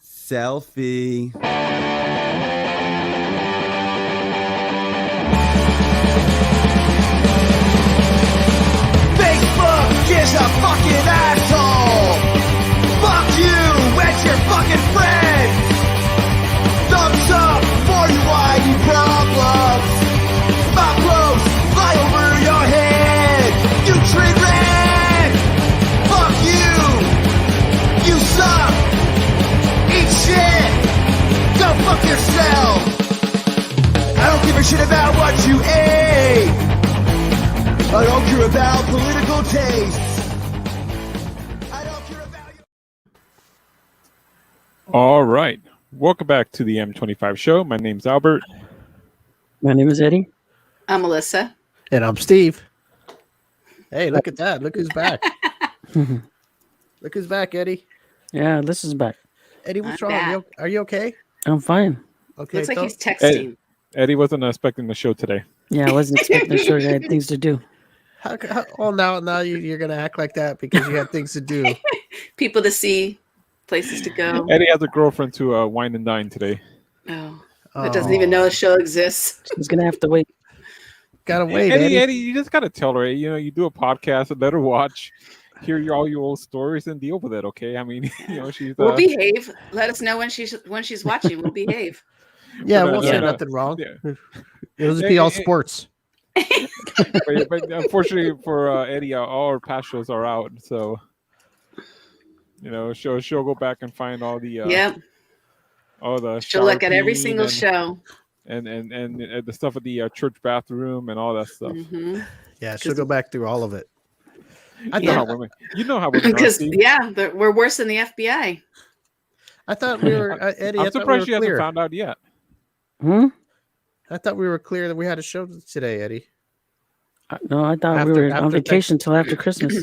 Selfie. Facebook is a fucking asshole. Fuck you and your fucking friends. Thumbs up for you whiny problems. My clothes fly over your head. You train wreck. Fuck you. You suck. Eat shit. Go fuck yourself. I don't give a shit about what you ate. I don't care about political tastes. I don't care about you. All right. Welcome back to the M25 Show. My name's Albert. My name is Eddie. I'm Melissa. And I'm Steve. Hey, look at that. Look who's back. Look who's back, Eddie. Yeah, this is back. Eddie, what's I'm wrong? back. Are you okay? I'm fine. Okay. Looks like he's Ed- texting. Eddie wasn't expecting the show today. Yeah, I wasn't expecting to show you I had things to do. now you're going to act like that because you have things to do. People to see, places to go. Eddie has a girlfriend to wine and dine today. Oh, that doesn't even know the show exists. He's gonna have to wait. Gotta wait, Eddie, you just got to tell her, you do a podcast and let her watch, hear all your old stories and deal with it, okay? I mean, she's... We'll behave. Let us know when she's watching. We'll behave. Yeah, But, we'll say uh, nothing wrong. yeah. It'll just be all sports. but unfortunately for Eddie, all our past shows are out, so she'll go back and find all the Yep. all the She'll look at every shower single scene show. and the stuff at the church bathroom and all that stuff. Mm-hmm. Yeah, she'll go back through all of it. You know how women are. Because Steve. we're worse than the FBI. I thought we were, Eddie, I'm I thought we surprised were she hasn't clear. found out yet. I thought we were clear that we had a show today, Eddie. No, I thought we were on vacation till after Christmas.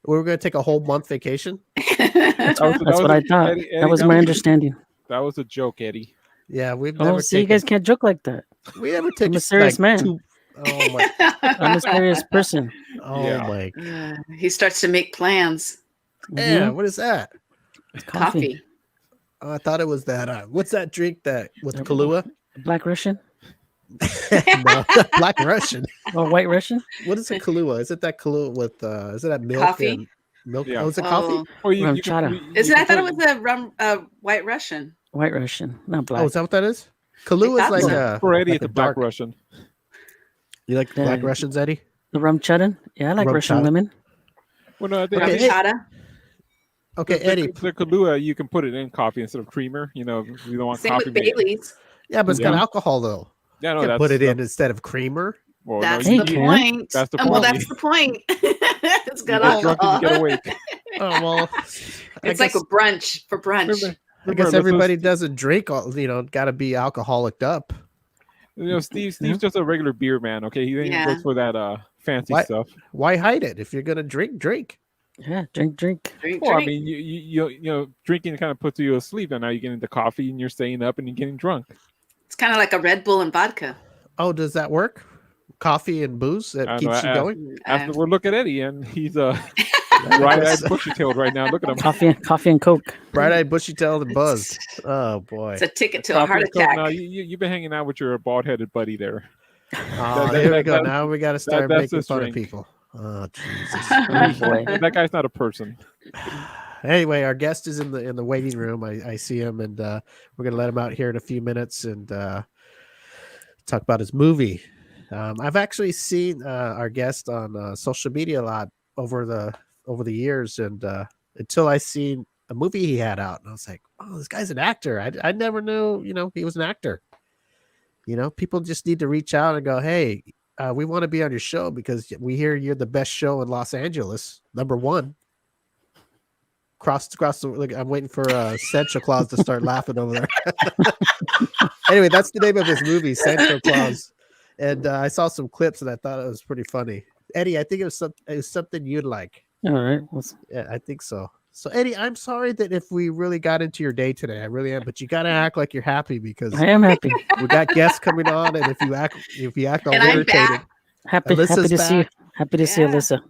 We were going to take a whole month vacation. That's what I thought. Eddie, That was my understanding. That was a joke, Eddie. Yeah, we've Oh, never see, you taken, guys can't joke like that. we never take I'm a serious man. Oh my! I'm a serious person. Oh Yeah. my! He starts to make plans. Yeah, Mhm. what is that? Coffee. Oh, I thought it was that. What's that drink that with Kahlua? Black Russian No, Black Russian. or White Russian? What is a Kahlua? Is it that Kahlua with? Is it that milk? Coffee? And milk. Yeah. Oh, is it Oh. coffee? Or you Rum can- chata. you Isn't can I thought it put- was a White Russian. White Russian, not black. Oh, is that what that is? Kahlua is thought like so. a for Eddie. like It's a a Black dark. Russian. You like Yeah. Black Russians, Eddie? The rum chata? Yeah, I like Rum Russian chata. women. Well, no, I think Okay, hey, Chata. Okay, Eddie. the Kahlua, you can put it in coffee instead of creamer. If you don't want Same coffee. with made- Bailey's. Yeah, but it's got Yeah. alcohol though. Yeah, no, You can that's put it in instead of creamer. Well, That's no, Hey, the Ken. point. That's the Well, point. that's the point. It's got you get drunk and alcohol. you get awake. Oh well, It's like a brunch for brunch. I guess everybody doesn't drink. Got to be alcoholic up. Steve's just a regular beer man. Okay, he Yeah. goes for that fancy Why- stuff. Why hide it? If you're gonna drink, drink. Yeah, drink. Drink, Well, I drink. mean, drinking kind of puts you asleep, and now you get into coffee, and you're staying up, and you're getting drunk. It's kind of like a Red Bull and vodka. Oh, does that work? Coffee and booze that I keeps know, you going. After we're looking at Eddie, and he's bright-eyed, bushy-tailed right now. Look at him. Coffee and Coke. Bright-eyed, bushy-tailed, and buzzed. Oh boy! It's a ticket to a heart Coffee and Coke. attack. Now, you've been hanging out with your bald-headed buddy there. Oh, that- here we that- go. that- Now we got to start that's making his fun drink. of people. Oh Jesus! Oh, boy. That guy's not a person. Anyway, our guest is in the waiting room. I see him, and we're gonna let him out here in a few minutes and talk about his movie. I've actually seen our guest on social media a lot over the years, and until I seen a movie he had out, and I was like, "Oh, this guy's an actor." I never knew, he was an actor. People just need to reach out and go, "Hey, we want to be on your show because we hear you're the best show in Los Angeles, #1." Cross the look, I'm waiting for Sancho Claus to start laughing over there. Anyway, that's the name of his movie, Sancho Claus. And I saw some clips and I thought it was pretty funny. Eddie, I think it was something you'd like. All right. Yeah, I think so. So Eddie, I'm sorry that if we really got into your day today, I really am, but you gotta act like you're happy because I am happy. we got guests coming on, and if you act all And I'm irritated, back. Happy Alyssa's to see you. back. Happy to see Yeah. Alyssa.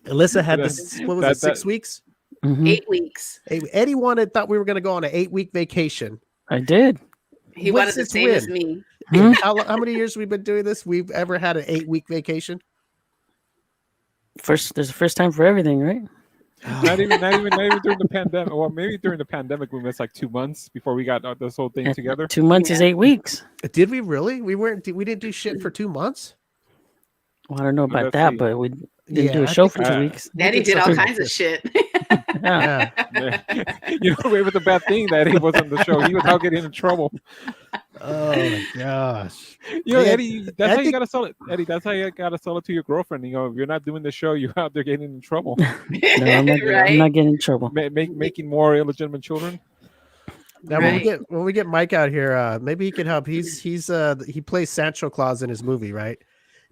Alyssa had That- this. What was it? 6 weeks? Mhm. 8 weeks. Hey, Eddie thought we were going to go on an 8-week vacation. I did. He What's wanted the this same as win? me. Hmm? How many years we've been doing this? We've ever had an 8-week vacation? There's a first time for everything, right? Not even during the pandemic. Well, maybe during the pandemic we missed like 2 months before we got this whole thing together. 2 months is Yeah. 8 weeks. Did we really? We didn't do shit for 2 months. Well, I don't know about Let's that, see. but we didn't Yeah, do a I show think for we- 2 Uh, weeks. Daddy did all something kinds of shit. Yeah. Yeah. You know, it was a bad thing that he wasn't on the show. He was out getting in trouble. Oh my gosh. You know, Yeah, Eddie, that's I how you think- gotta sell it. Eddie, that's how you gotta sell it to your girlfriend. You know, if you're not doing the show, you're out there getting in trouble, No, I'm not, Right? I'm not getting in trouble. making more illegitimate children. Now Right. when we get Mike out here, maybe he can help. He plays Sancho Claus in his movie, right?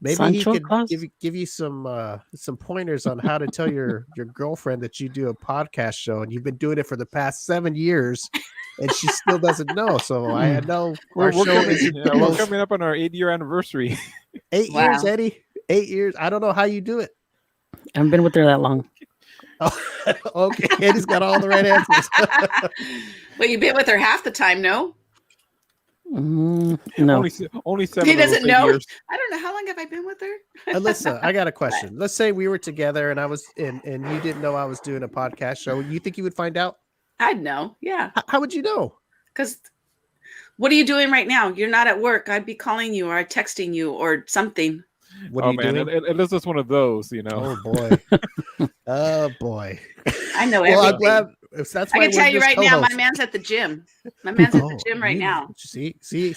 Maybe Sancho he could Claus? give you some pointers on how to tell your girlfriend that you do a podcast show and you've been doing it for the past 7 years and she still doesn't know. So I know our show isn't the we're most coming up on our 8-year anniversary. 8 years, Wow. Eddie. 8 years. I don't know how you do it. I haven't been with her that long. Oh, okay. Eddie's got all the right answers. Well, you've been with her half the time, no? No. Only 7 He of those doesn't 8 know. years. I don't know. How long have I been with her? Alyssa, I got a question. Let's say we were together and I was and you didn't know I was doing a podcast show. You think you would find out? I'd know. Yeah. How would you know? Because what are you doing right now? You're not at work. I'd be calling you or texting you or something. What are Oh you man, doing? it is one of those, you know. Oh boy. Oh boy. I know Well, everything. I'm glad if that's I why can tell we're you just right now, my co-hosts. man's at the gym. My man's at the Oh, gym right you- now. See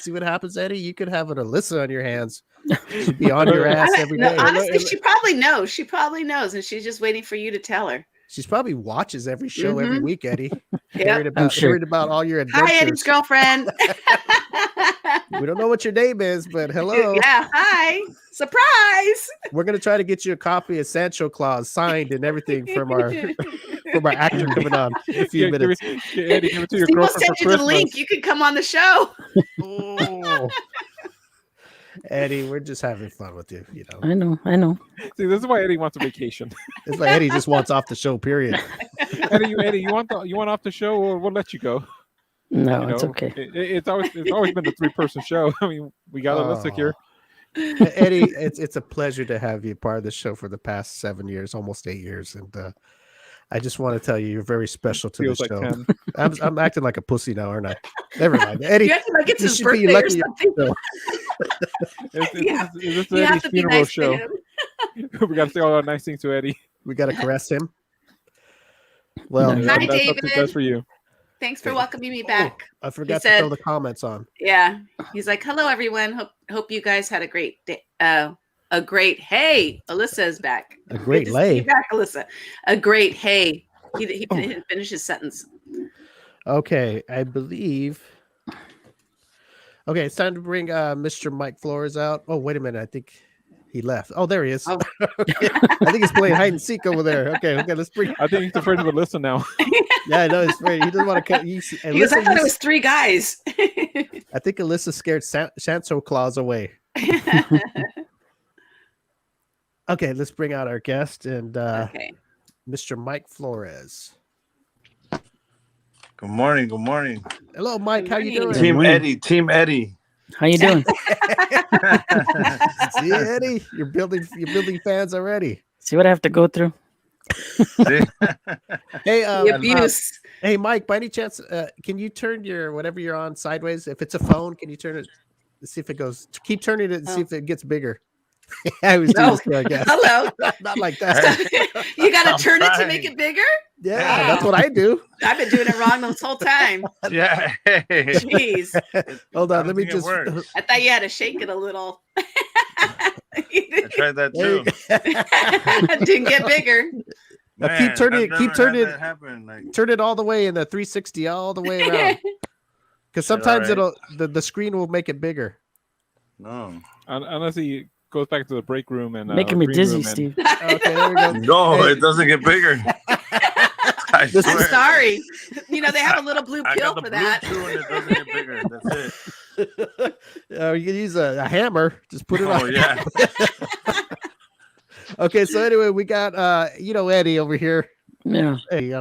what happens, Eddie? You could have an Alyssa on your hands. She'd be on your ass every No, day. honestly, she probably knows. She probably knows, and she's just waiting for you to tell her. She's probably watches every show every Mhm. week, Eddie. Yep. Hearing about all your Hi, Eddie's adventures. girlfriend. We don't know what your name is, but hello. Yeah, hi. Surprise. We're gonna try to get you a copy of Sancho Claus signed and everything from our actor coming on in a few Eddie, minutes. give it to your We'll girlfriend send for you the Christmas. link. You can come on the show. Oh. Eddie, we're just having fun with you. You know, I know. See, this is why Eddie wants a vacation. it's like Eddie just wants off the show. Period. Eddie, you want off the show, or we'll let you go. No, You it's know, okay. It's always been a 3-person show. I mean, we got Alyssa here. Eddie, it's a pleasure to have you part of the show for the past 7 years, almost 8 years, and I just want to tell you, you're very special to Feels the like show. 10. I'm acting like a pussy now, aren't I? Never mind, Eddie. You have to like it's you his should be birthday or lucky. something. It's You have- Eddie's You have to be funeral nice to show. him. We got to say all our nice things to Eddie. We got to caress him. Well, No. Hi, that's David. for you. Thanks for welcoming me back. I forgot said- to throw the comments on. Yeah. He's like, hello, everyone. Hope you guys had a great day. Hey, Alyssa is back. A great Good to see you lay. back, Alyssa. A great hey. He didn't finish his sentence. Okay, I believe. Okay, it's time to bring Mr. Mike Flores out. Oh, wait a minute. I think he left. Oh, there he is. Oh. I think he's playing hide and seek over there. Okay, let's bring. I think he's afraid of Alyssa now. Yeah, I know he's afraid. He doesn't want to cut. He goes, I thought it was 3 guys. I think Alyssa scared Sancho Claus away. Okay, let's bring out our guest and Okay. Mr. Mike Flores. Good morning. Good morning. Hello, Mike. How you Good doing? Team morning. Eddie. Team Eddie. How you doing? See, Eddie, you're building fans already. See what I have to go through? See? Hey, The abuse. hey, Mike. By any chance, can you turn your whatever you're on sideways? If it's a phone, can you turn it? See if it goes. Keep turning it and see if it gets bigger. I was doing No. this, I guess. Hello. Not like that. You got I'm to turn it to trying. make it bigger? Yeah, that's what I do. I've been doing it wrong this whole time. Yeah. Hey. Jeez. Hold I on, let don't me think it just. works. I thought you had to shake it a little. I tried that There you too. Didn't get bigger. Now keep turning it- I've keep never turning had it- that happen. Like, Turn it all the way in the 360, all the way around. Because sometimes alright. the screen will make it bigger. no. Unless he goes back to the break room and Making me green dizzy, room and- Steve. Okay, there we go. No, Hey. it doesn't get bigger. I This is I'm swear. sorry. You know, they have a little blue I pill got the for blue that. chew and it doesn't get bigger. That's it. You can use a hammer. Just put it Oh on. yeah. Okay, so anyway, we got Eddie over here. Yeah. Hey,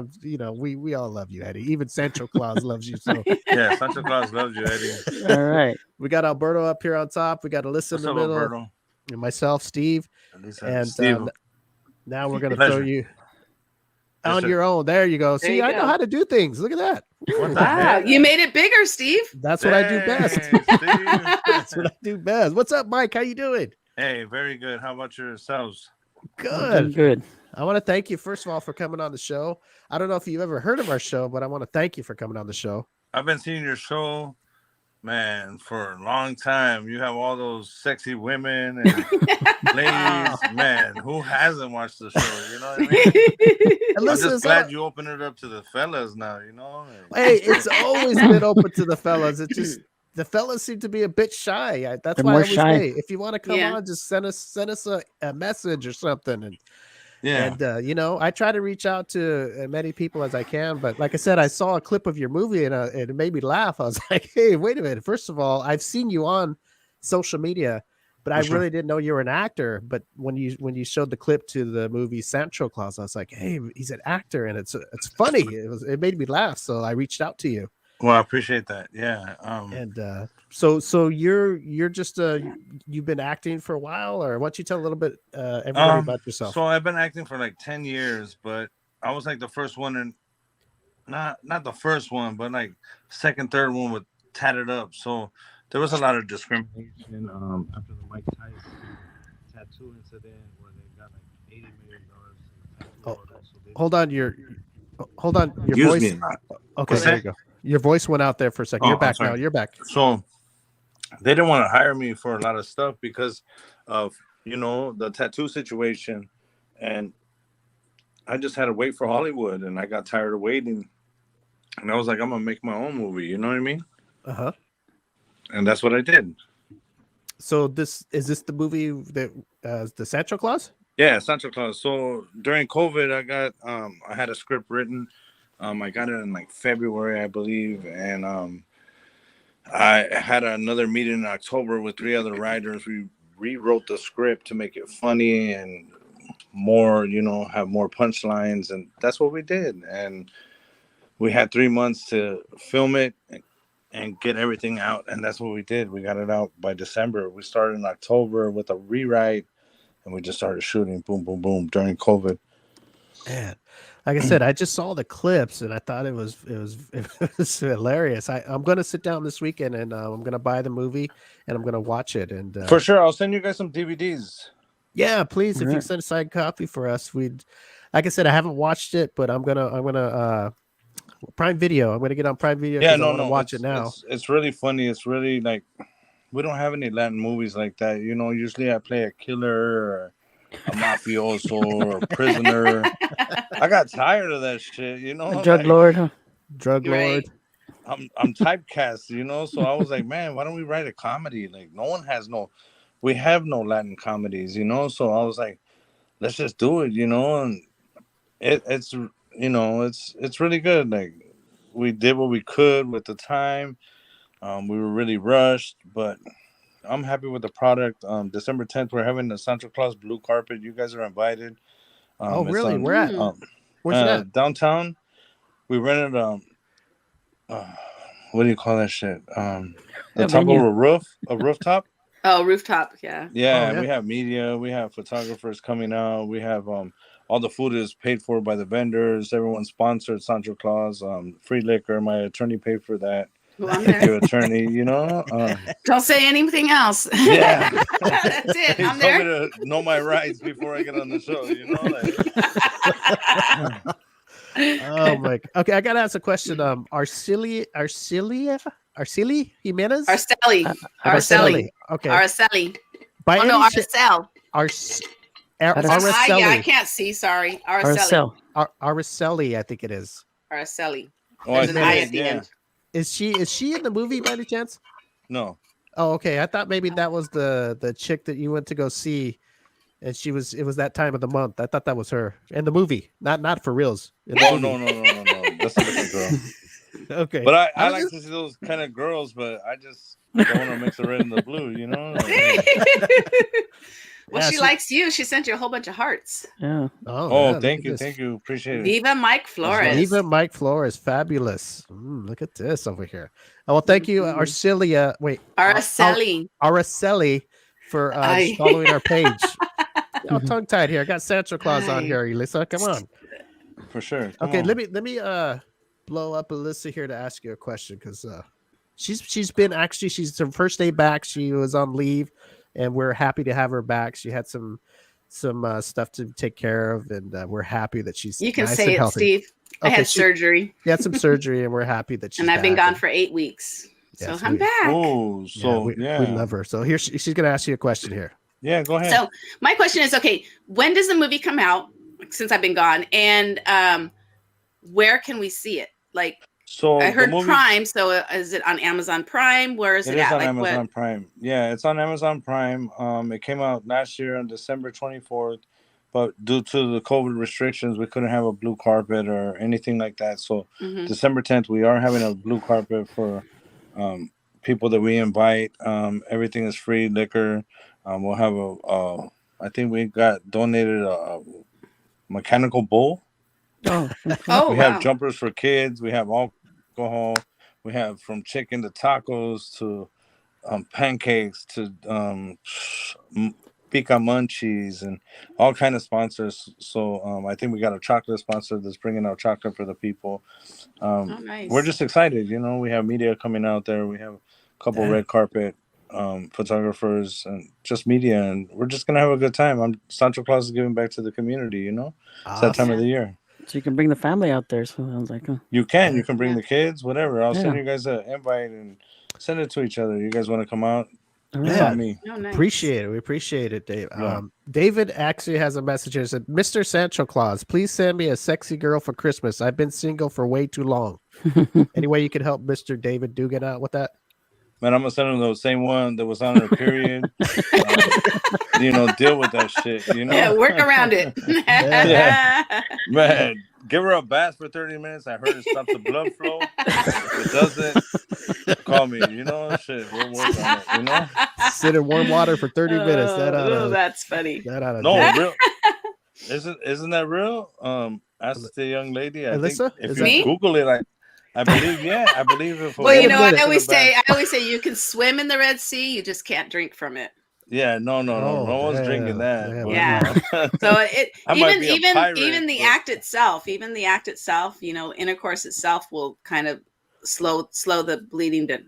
we all love you, Eddie. Even Sancho Claus loves you. So Yeah, Sancho Claus loves you, Eddie. All right. we got Alberto up here on top. We got Alyssa in What's the up, middle, Alberto? and myself, Steve. And Steve, now we're gonna pleasure. throw you Yes, on sir. your own. There you go. There See, you I go. know how to do things. Look at that. What the Wow, heck? you made it bigger, Steve. That's what I do best. Dang, Steve. That's what I do best. What's up, Mike? How you doing? Hey, very good. How about yourselves? Good. Good. I want to thank you first of all for coming on the show. I don't know if you've ever heard of our show, but I want to thank you for coming on the show. I've been seeing your show, man, for a long time. You have all those sexy women and ladies. Man, who hasn't watched the show? You know what I mean? And I'm listen, just glad you opened it up to the fellas now, you know? hey, it's always been open to the fellas. It's just the fellas seem to be a bit shy. That's They're why I more always shy. say, if you want to come Yeah. on, just send us a message or something. And Yeah. And I try to reach out to as many people as I can. But like I said, I saw a clip of your movie and it made me laugh. I was like, hey, wait a minute. First of all, I've seen you on social media, but I sure. really didn't know you were an actor. But when you showed the clip to the movie Sancho Claus, I was like, hey, he's an actor, and it's funny. It made me laugh, so I reached out to you. Well, I appreciate that. Yeah. And so you're just you've been acting for a while, or why don't you tell a little bit everybody about yourself? So I've been acting for like 10 years, but I was like the first one, and not the first one, but like second, third one with Tatted Up. So there was a lot of discrimination after the Mike Tyson tattoo incident where they got like $80 million. Hold on, your Excuse voice. me, not. Okay, What's there that? you go. Your voice went out there for a second. Oh, You're I'm back sorry. now. You're back. So they didn't want to hire me for a lot of stuff because of the tattoo situation, and I just had to wait for Hollywood, and I got tired of waiting, and I was like, I'm gonna make my own movie. You know what I mean? Uh-huh. And that's what I did. So is this the movie that the Sancho Claus? Yeah, Sancho Claus. So during COVID, I had a script written. I got it in like February, I believe, and I had another meeting in October with 3 other writers. We rewrote the script to make it funny and more, have more punchlines, and that's what we did. And we had 3 months to film it and get everything out, and that's what we did. We got it out by December. We started in October with a rewrite, and we just started shooting, boom, boom, boom, during COVID. Man, like I said, I just saw the clips and I thought it was hilarious. I'm gonna sit down this weekend and I'm gonna buy the movie and I'm gonna watch it. And For sure, I'll send you guys some DVDs. Yeah, please, if you Right. send a signed copy for us, we'd. Like I said, I haven't watched it, but I'm gonna Prime Video. I'm gonna get on Prime Video. Yeah, I want to watch it now. It's really funny. It's really like we don't have any Latin movies like that. Usually I play a killer or a mafioso or a prisoner. I got tired of that shit. A drug lord, huh? Drug Right. lord. I'm typecast. So I was like, man, why don't we write a comedy? Like we have no Latin comedies. So I was like, let's just do it. And it's really good. Like we did what we could with the time. We were really rushed, but I'm happy with the product. December 10th, we're having the Sancho Claus blue carpet. You guys are invited. Oh, It's really? on, Where at? Where's it at? downtown. We rented what do you call that shit? The A top venue. of a rooftop. Oh, rooftop. Yeah. Yeah, yeah. we have media, we have photographers coming out, we have all the food is paid for by the vendors, everyone's sponsored Sancho Claus, free liquor, my attorney paid for that. Well, I'm Thank there. you, attorney, Don't say anything else. Yeah. That's it. He I'm told me there. to know my rights before I get on the show, Oh my. Okay, I gotta ask a question. Arceli Jimenez. Araceli. Araceli. Okay. Araceli. By Oh, no, any chance, Aracel. Ar- Araceli. Yeah, I Araceli. can't see. Sorry. Or a Araceli. cell. Araceli, I think it is. Araceli. Oh, I There's an see I it, at the yeah. end. Is she in the movie by any chance? No. Oh, okay. I thought maybe that was the chick that you went to go see, and it was that time of the month. I thought that was her in the movie, not for reals. In the Oh, movie. no. That's a different girl. Okay. But I was like just- to see those kind of girls, but I just don't want to mix the red and the blue, Well, she likes you. She sent you a whole bunch of hearts. Yeah. Oh, Yeah, thank you, appreciate it. Viva Mike Flores. Viva Mike Flores, fabulous. Look at this over here. Oh, well, thank you, Arcelia. Wait, Araceli for following our page. Tongue tied here. I got Sancho Claus on here, Elisa. Come on. For sure. Okay, let me blow up Alyssa here to ask you a question because she's her first day back. She was on leave, and we're happy to have her back. She had some stuff to take care of, and we're happy that she's. You can nice say and it, healthy. Steve. I had surgery. She had some surgery, and we're happy that she's. And I've been back. gone for 8 weeks, so Yes, I'm back. Oh, so we love her. So here she's going to ask you a question here. Yeah, go ahead. So my question is, okay, when does the movie come out? Since I've been gone, and where can we see it? Like, so I heard Prime. So is it on Amazon Prime? Where is it at? On Amazon Prime. Yeah, it's on Amazon Prime. It came out last year on December 24th, but due to the COVID restrictions, we couldn't have a blue carpet or anything like that. So December 10th, we are having a blue carpet for people that we invite. Everything is free, liquor. We'll have I think we got donated a mechanical bull. We have jumpers for kids. We have alcohol. We have from chicken to tacos to pancakes to pica munchies and all kind of sponsors. So I think we got a chocolate sponsor that's bringing out chocolate for the people. Nice. We're just excited. We have media coming out there. We have a couple red carpet photographers and just media, and we're just gonna have a good time. Sancho Claus is giving back to the community. It's that time of the year. So you can bring the family out there. So I was like, you can bring the kids, whatever. I'll send you guys an invite and send it to each other. You guys want to come out? Yeah, me. Nice. Appreciate it. We appreciate it, Dave. Yeah. David actually has a message here. Said, Mr. Sancho Claus, please send me a sexy girl for Christmas. I've been single for way too long. Any way you could help Mr. David Dugan out with that? Man, I'm gonna send him the same one that was on her period. Deal with that shit. Yeah, work around it. Man, give her a bath for 30 minutes. I heard it stops the blood flow. If it doesn't, call me. Shit, we'll work on it. Sit in warm water for 30 minutes. That's funny. Real. Isn't that real? Ask the young lady. Alyssa? If you Google it, I believe. Yeah, I believe it. Well, I always say you can swim in the Red Sea. You just can't drink from it. Yeah, no one's drinking that. Yeah. So even the act itself, intercourse itself will kind of slow the bleeding to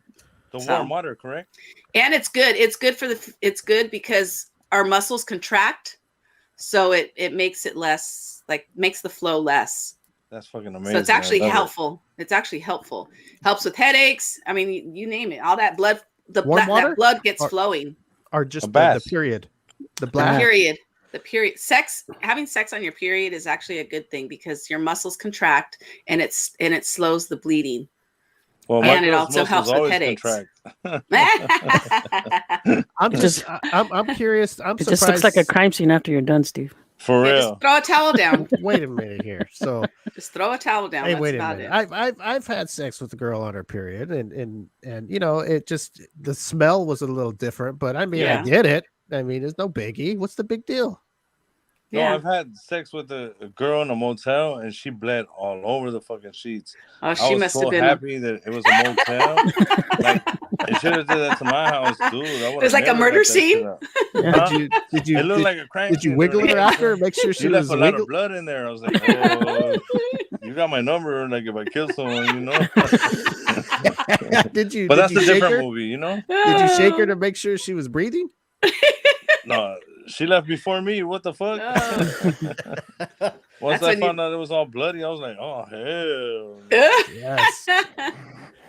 the warm water, correct? And it's good. It's good because our muscles contract, so it makes it less, makes the flow less. That's fucking amazing. So it's actually helpful. It's actually helpful. Helps with headaches. I mean, you name it. All that blood, that blood gets flowing. Or just the period. The period. The period. Having sex on your period is actually a good thing because your muscles contract and it slows the bleeding. Well, and it also helps with headaches. I'm curious. I'm it surprised. Just looks like a crime scene after you're done, Steve. For real. Just throw a towel down. Wait a minute here. So just throw a towel down. Hey, That's wait a about minute. it. I've had sex with a girl on her period, and it just the smell was a little different, but I mean I did it. I mean, it's no biggie. What's the big deal? No, I've had sex with a girl in a motel, and she bled all over the fucking sheets. Oh, she must have been happy that it was a motel. They should have did that to my house, dude. It was like a murder scene. Did you? It looked like a crime. Did you wiggle her after? Make sure she left was a lot of blood in there. I was like, oh, you got my number. Like if I kill someone, Did you? But that's a different her? movie, Did you shake her to make sure she was breathing? No, she left before me. What the fuck? Once I found out it was all bloody, I was like, oh hell. Yes.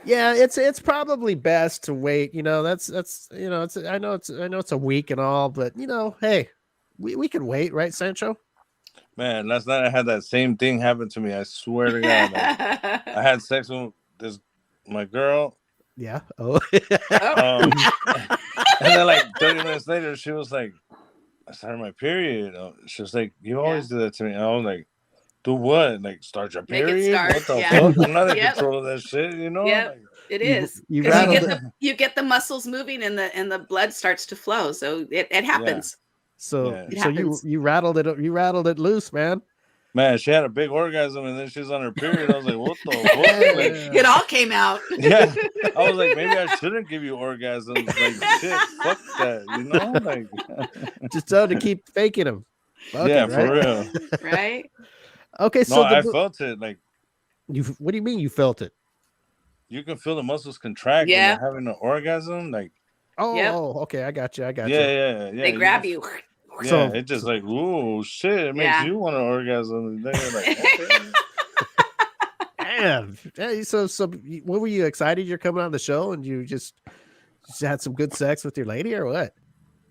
Yeah, it's probably best to wait. That's I know it's a week and all, but hey, we can wait, right, Sancho? Man, last night I had that same thing happen to me. I swear to God, I had sex with my girl. Yeah. Oh. And then 30 minutes later, she was like, I started my period. She was like, you always do that to me. And I was like, do what? Start your period? What the fuck? I'm not in control of that shit, Yep, it is. You get the muscles moving and the blood starts to flow. So it happens. So you rattled it loose, man. Man, she had a big orgasm and then she's on her period. I was like, what the fuck? Like, it all came out. Yeah. I was like, maybe I shouldn't give you orgasms. Like, shit, fuck that, you know? Like, just tell to keep faking them. Yeah, for real. Right? Okay, so I felt it. Like, what do you mean you felt it? You can feel the muscles contract when you're having an orgasm. Like, okay, I got you. Yeah. They grab you. Yeah, so, it's just like, ooh, shit, it makes you want an orgasm. And then you're like, okay. Damn. Yeah, so what were you excited you're coming on the show and you just had some good sex with your lady or what?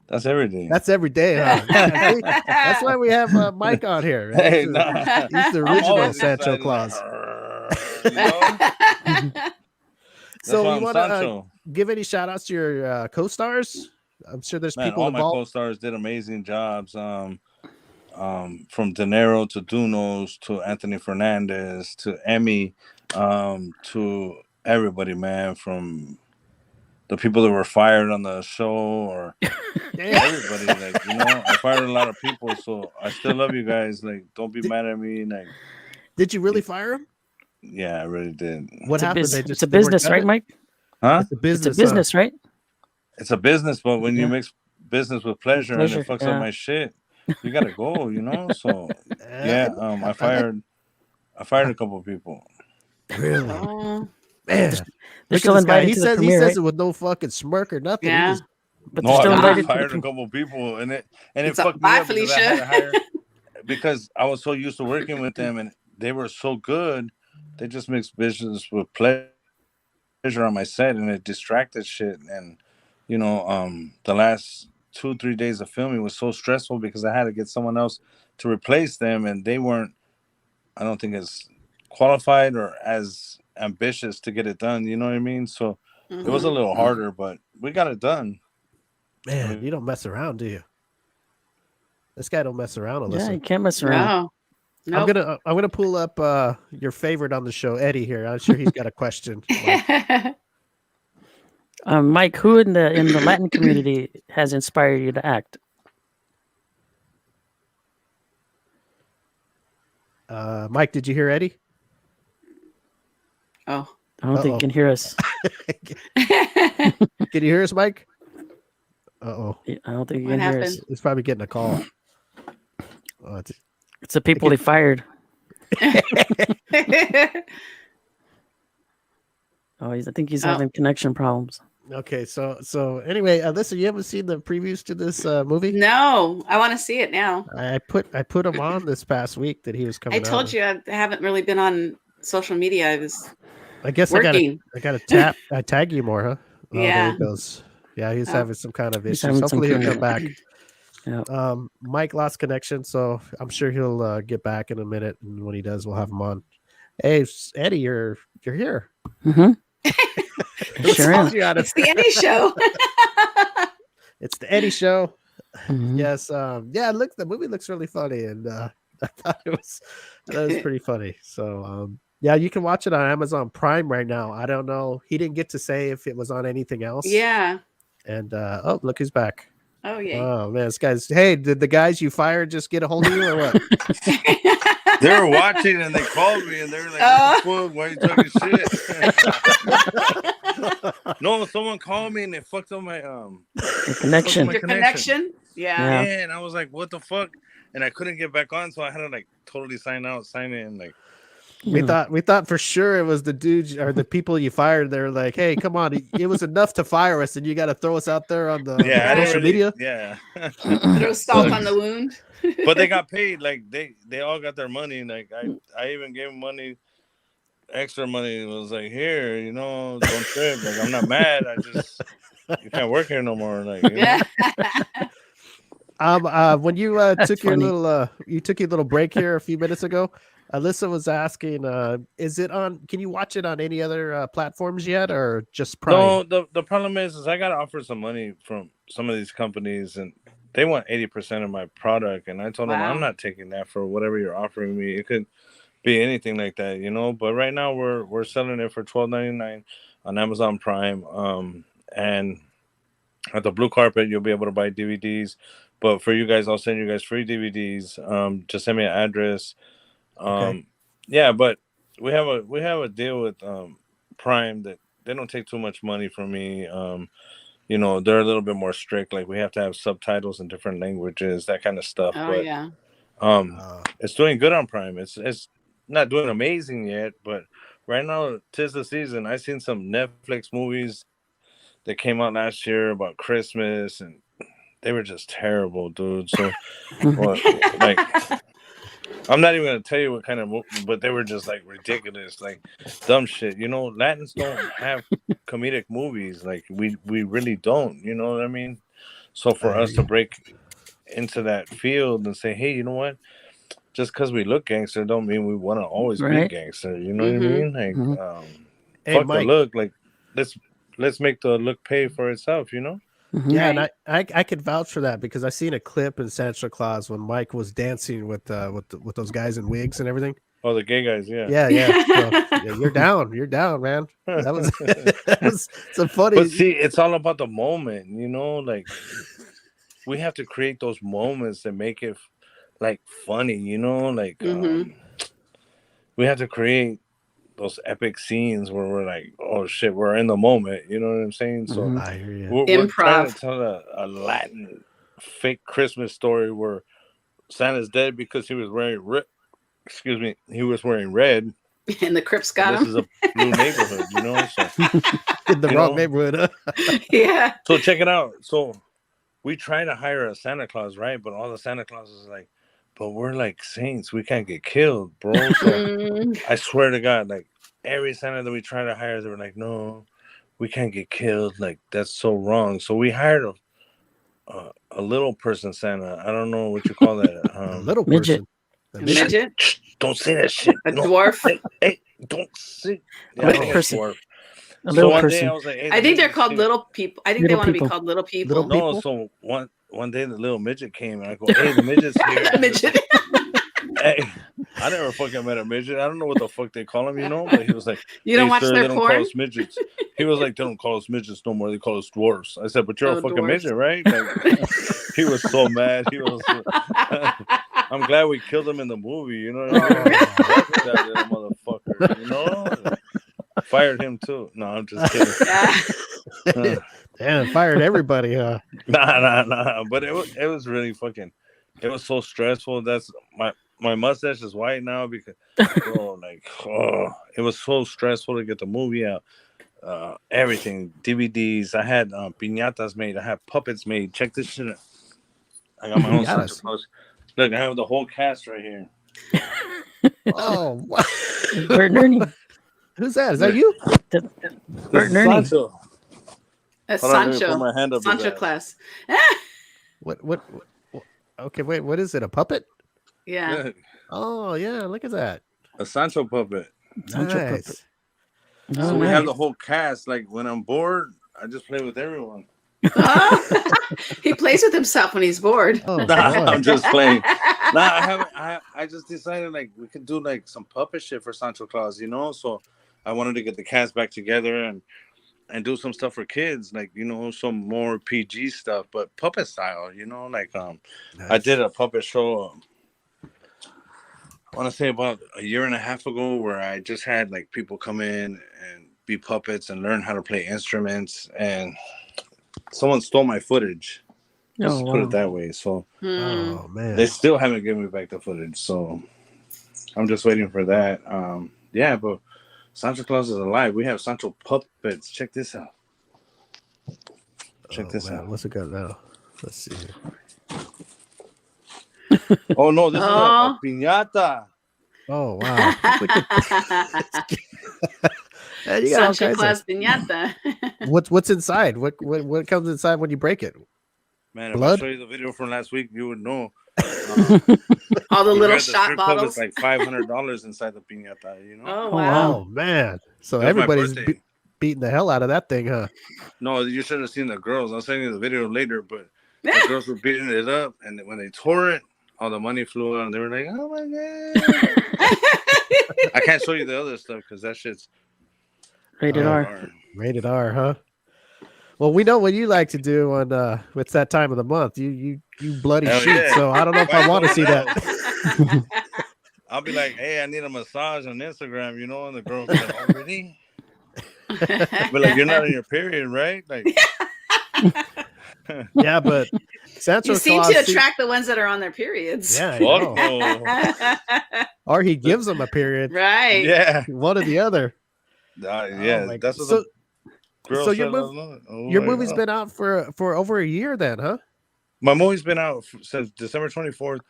That's every day. That's every day, huh? That's why we have Mike on here. Right? Hey, he's the original Sancho Claus. Like, you know? So you want to give any shout outs to your co-stars? I'm sure there's people involved. All my co-stars did amazing jobs. From De Niro to Dunos to Anthony Fernandez to Emmy, to everybody, man. From the people that were fired on the show or everybody, like, you know, I fired a lot of people, so I still love you guys. Like, don't be mad at me. Like, did you really fire them? Yeah, I really did. What happened? It's a business, right, Mike? Huh? It's a business, right? It's a business, but when you mix business with pleasure and it fucks up my shit, you gotta go, you know. So I fired a couple of people. Really? Oh. Man, they're still invited. He says it with no fucking smirk or nothing. Yeah. But they're still invited. I fired a couple of people, and it fucked me up because I was so used to working with them, and they were so good. They just mixed business with pleasure on my set, and it distracted shit. And you know, the last 2-3 days of filming was so stressful because I had to get someone else to replace them, and they weren't, I don't think, as qualified or as ambitious to get it done. You know what I mean? So it was a little harder, but we got it done. Man, you don't mess around, do you? This guy don't mess around. Alyssa. Yeah, you can't mess around. No. I'm gonna pull up your favorite on the show, Eddie. Here, I'm sure he's got a question. Mike, who in the Latin community has inspired you to act? Mike, did you hear Eddie? Oh, I don't think you can hear us. Can you hear us, Mike? I don't think you can hear us. He's probably getting a call. It's the people they fired. I think he's having connection problems. Okay, so anyway, Alyssa, you haven't seen the previews to this movie? No, I want to see it now. I put him on this past week that he was coming. I told you I haven't really been on social media. I guess working. I gotta tag you more, huh? Oh, yeah. There he goes. Yeah, he's having some kind of issues. Hopefully he'll come back. Yeah. Mike lost connection, so I'm sure he'll get back in a minute, and when he does, we'll have him on. Hey, Eddie, you're here. Mm-hmm. Sure am. It's the Eddie Show. It's the Eddie Show. Mm-hmm. Yes. Look, the movie looks really funny, and I thought it was pretty funny. So, yeah, you can watch it on Amazon Prime right now. I don't know. He didn't get to say if it was on anything else. Yeah. And look who's back. Oh yeah. Oh man, this guy's. Hey, did the guys you fired just get a hold of you or what? They were watching and they called me and they were like, "What the fuck? Why are you talking shit?" No, someone called me and they fucked up my connection. Your connection. Yeah. And I was like, "What the fuck?" And I couldn't get back on, so I had to like totally sign in. Like, we thought for sure it was the dudes or the people you fired. They're like, "Hey, come on, it was enough to fire us, and you got to throw us out there on the social media." Yeah, throw salt on the wound. But they got paid. Like they all got their money. Like I even gave them money, extra money. It was like, here, you know, don't trip. Like, I'm not mad. You can't work here no more. Like, you know? When you took your little break here a few minutes ago, Alyssa was asking, is it on? Can you watch it on any other platforms yet, or just Prime? No. The problem is I got offered some money from some of these companies, and they want 80% of my product, and I told them I'm not taking that for whatever you're offering me. It could be anything like that, you know. But right now we're selling it for $12.99 on Amazon Prime, and at the blue carpet you'll be able to buy DVDs. But for you guys, I'll send you guys free DVDs. Just send me an address. Okay. Yeah, but we have a deal with Prime that they don't take too much money from me. You know, they're a little bit more strict. Like we have to have subtitles in different languages, that kind of stuff. Oh But yeah. it's doing good on Prime. It's not doing amazing yet, but right now, 'tis the season. I seen some Netflix movies that came out last year about Christmas, and they were just terrible, dude. So, well, like, I'm not even gonna tell you what kind of movie, but they were just like ridiculous, like dumb shit. You know, Latins don't have comedic movies. Like we really don't. You know what I mean? So for us to break into that field and say, hey, you know what? Just because we look gangster don't mean we want to always be gangster. You know what I mean? Like, Hey, fuck Mike. the look. Like, let's make the look pay for itself. You know? Yeah, and I could vouch for that because I seen a clip in Sancho Claus when Mike was dancing with those guys in wigs and everything. Oh, the gay guys, yeah. Yeah. So, yeah, you're down, man. That was some funny. But see, it's all about the moment, you know. Like we have to create those moments that make it like funny, you know. Like we have to create those epic scenes where we're like, oh shit, we're in the moment. You know what I'm saying? So I hear you. we're trying to tell a Latin fake Christmas story where Santa's dead because he was wearing he was wearing red. And the Crips got him. This is a blue neighborhood, you know. So in the wrong neighborhood. Huh? Yeah. So check it out. So we try to hire a Santa Claus, right? But all the Santa Clauses are like, but we're like saints. We can't get killed, bro. So I swear to God, like every Santa that we try to hire, they were like, no, we can't get killed. Like that's so wrong. So we hired a little person Santa. I don't know what you call that. A little midget. person. Midget? Shh, don't say that shit. A dwarf? Hey, don't say. A little person. Dwarf. A little one person. day I was like, hey, I think they're called little people. I think they want to be called little people. No, so one day the little midget came and I go, hey, the midget's here. Midget. Hey, I never fucking met a midget. I don't know what the fuck they call him, you know? But he was like, you don't watch sir, their they don't porn? call us midgets. He was like, they don't call us midgets no more. They call us dwarfs. I said, but you're a fucking dwarfs. midget, right? Like, he was so mad. He was. I'm glad we killed him in the movie, you know? That little motherfucker, you know? Fired him too. No, I'm just kidding. Damn, fired everybody, huh? Nah. But it was really fucking. It was so stressful. That's my mustache is white now because it was so stressful to get the movie out. Everything, DVDs. I had piñatas made. I had puppets made. Check this shit out. I got my own Sancho Claus. Look, I have the whole cast right here. Oh, what? Bert and Ernie. Who's that? Is that you? Bert and Ernie. Sancho. Sancho Claus. What? Okay, wait. What is it? A puppet? Yeah. Oh, yeah. Look at that. A Sancho puppet. Nice. So we have the whole cast. Like when I'm bored, I just play with everyone. He plays with himself when he's bored. Oh, I'm just playing. I just decided like we could do like some puppet shit for Sancho Claus, you know. So I wanted to get the cast back together and do some stuff for kids, like, you know, some more PG stuff, but puppet style, you know, like nice. I did a puppet show. I want to say about a year and a half ago, where I just had like people come in and be puppets and learn how to play instruments, and someone stole my footage. Let's put it that way. So, oh man, they still haven't given me back the footage. So, I'm just waiting for that. Yeah, but Sancho Claus is alive. We have Sancho puppets. Check this out. Check this out. What's it got now? Let's see. Oh no, this is a piñata. Oh wow. You got Sancho Claus piñata. What's inside? What comes inside when you break it? Man, blood? if I show you the video from last week, you would know. All the little shot bottles. It's like $500 inside the piñata, you know? Oh wow. Oh man. So everybody's beating the hell out of that thing, huh? No, you should have seen the girls. I'll send you the video later, but the girls were beating it up, and when they tore it, all the money flew out, and they were like, "Oh my god!" I can't show you the other stuff because that shit's rated R. Rated R, huh? Well, we know what you like to do on it's that time of the month. You you bloody Hell sheet. yeah. So I don't know if I want to see that. I'll be like, hey, I need a massage on Instagram, you know, and the girl will be like, oh, really? But like, you're not in your period, right? Like, yeah, but Sancho You seem Claus to attract the ones that are on their periods. Yeah, I fuck know. no. Or he gives them a period. Right. Yeah. One or the other. Yeah, my- that's what so- the girl so said. your movie's been out for over a year then, huh? My movie's been out since December 24th,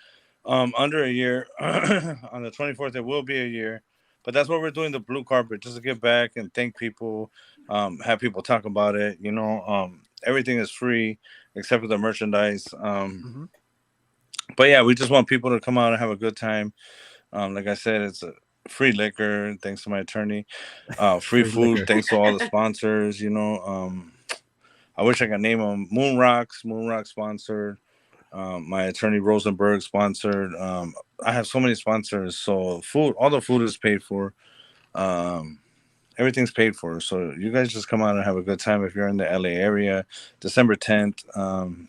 under a year. On the 24th, it will be a year. But that's what we're doing, the blue carpet, just to get back and thank people, have people talk about it. You know, everything is free except for the merchandise. But yeah, we just want people to come out and have a good time. Like I said, it's a free liquor, thanks to my attorney. Free food, liquor. thanks to all the sponsors. You know, I wish I could name them. Moon Rock sponsored. My attorney Rosenberg sponsored. I have so many sponsors. So food, all the food is paid for. Everything's paid for. So you guys just come out and have a good time if you're in the LA area. December 10th,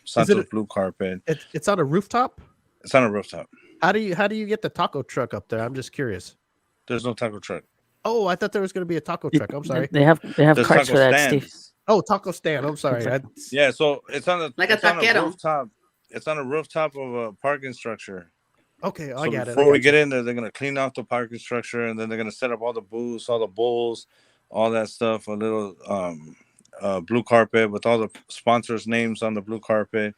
Sancho's blue carpet. It's on a rooftop? It's on a rooftop. How do you get the taco truck up there? I'm just curious. There's no taco truck. Oh, I thought there was going to be a taco truck. I'm sorry. They have There's carts taco for that, stands. Steve. Oh, taco stand. I'm sorry. Yeah, so it's on Like a taquero. rooftop. It's on a rooftop of a parking structure. Okay, So I got it. before we get in there, they're gonna clean off the parking structure, and then they're gonna set up all the booths, all the bowls, all that stuff. A little blue carpet with all the sponsors' names on the blue carpet,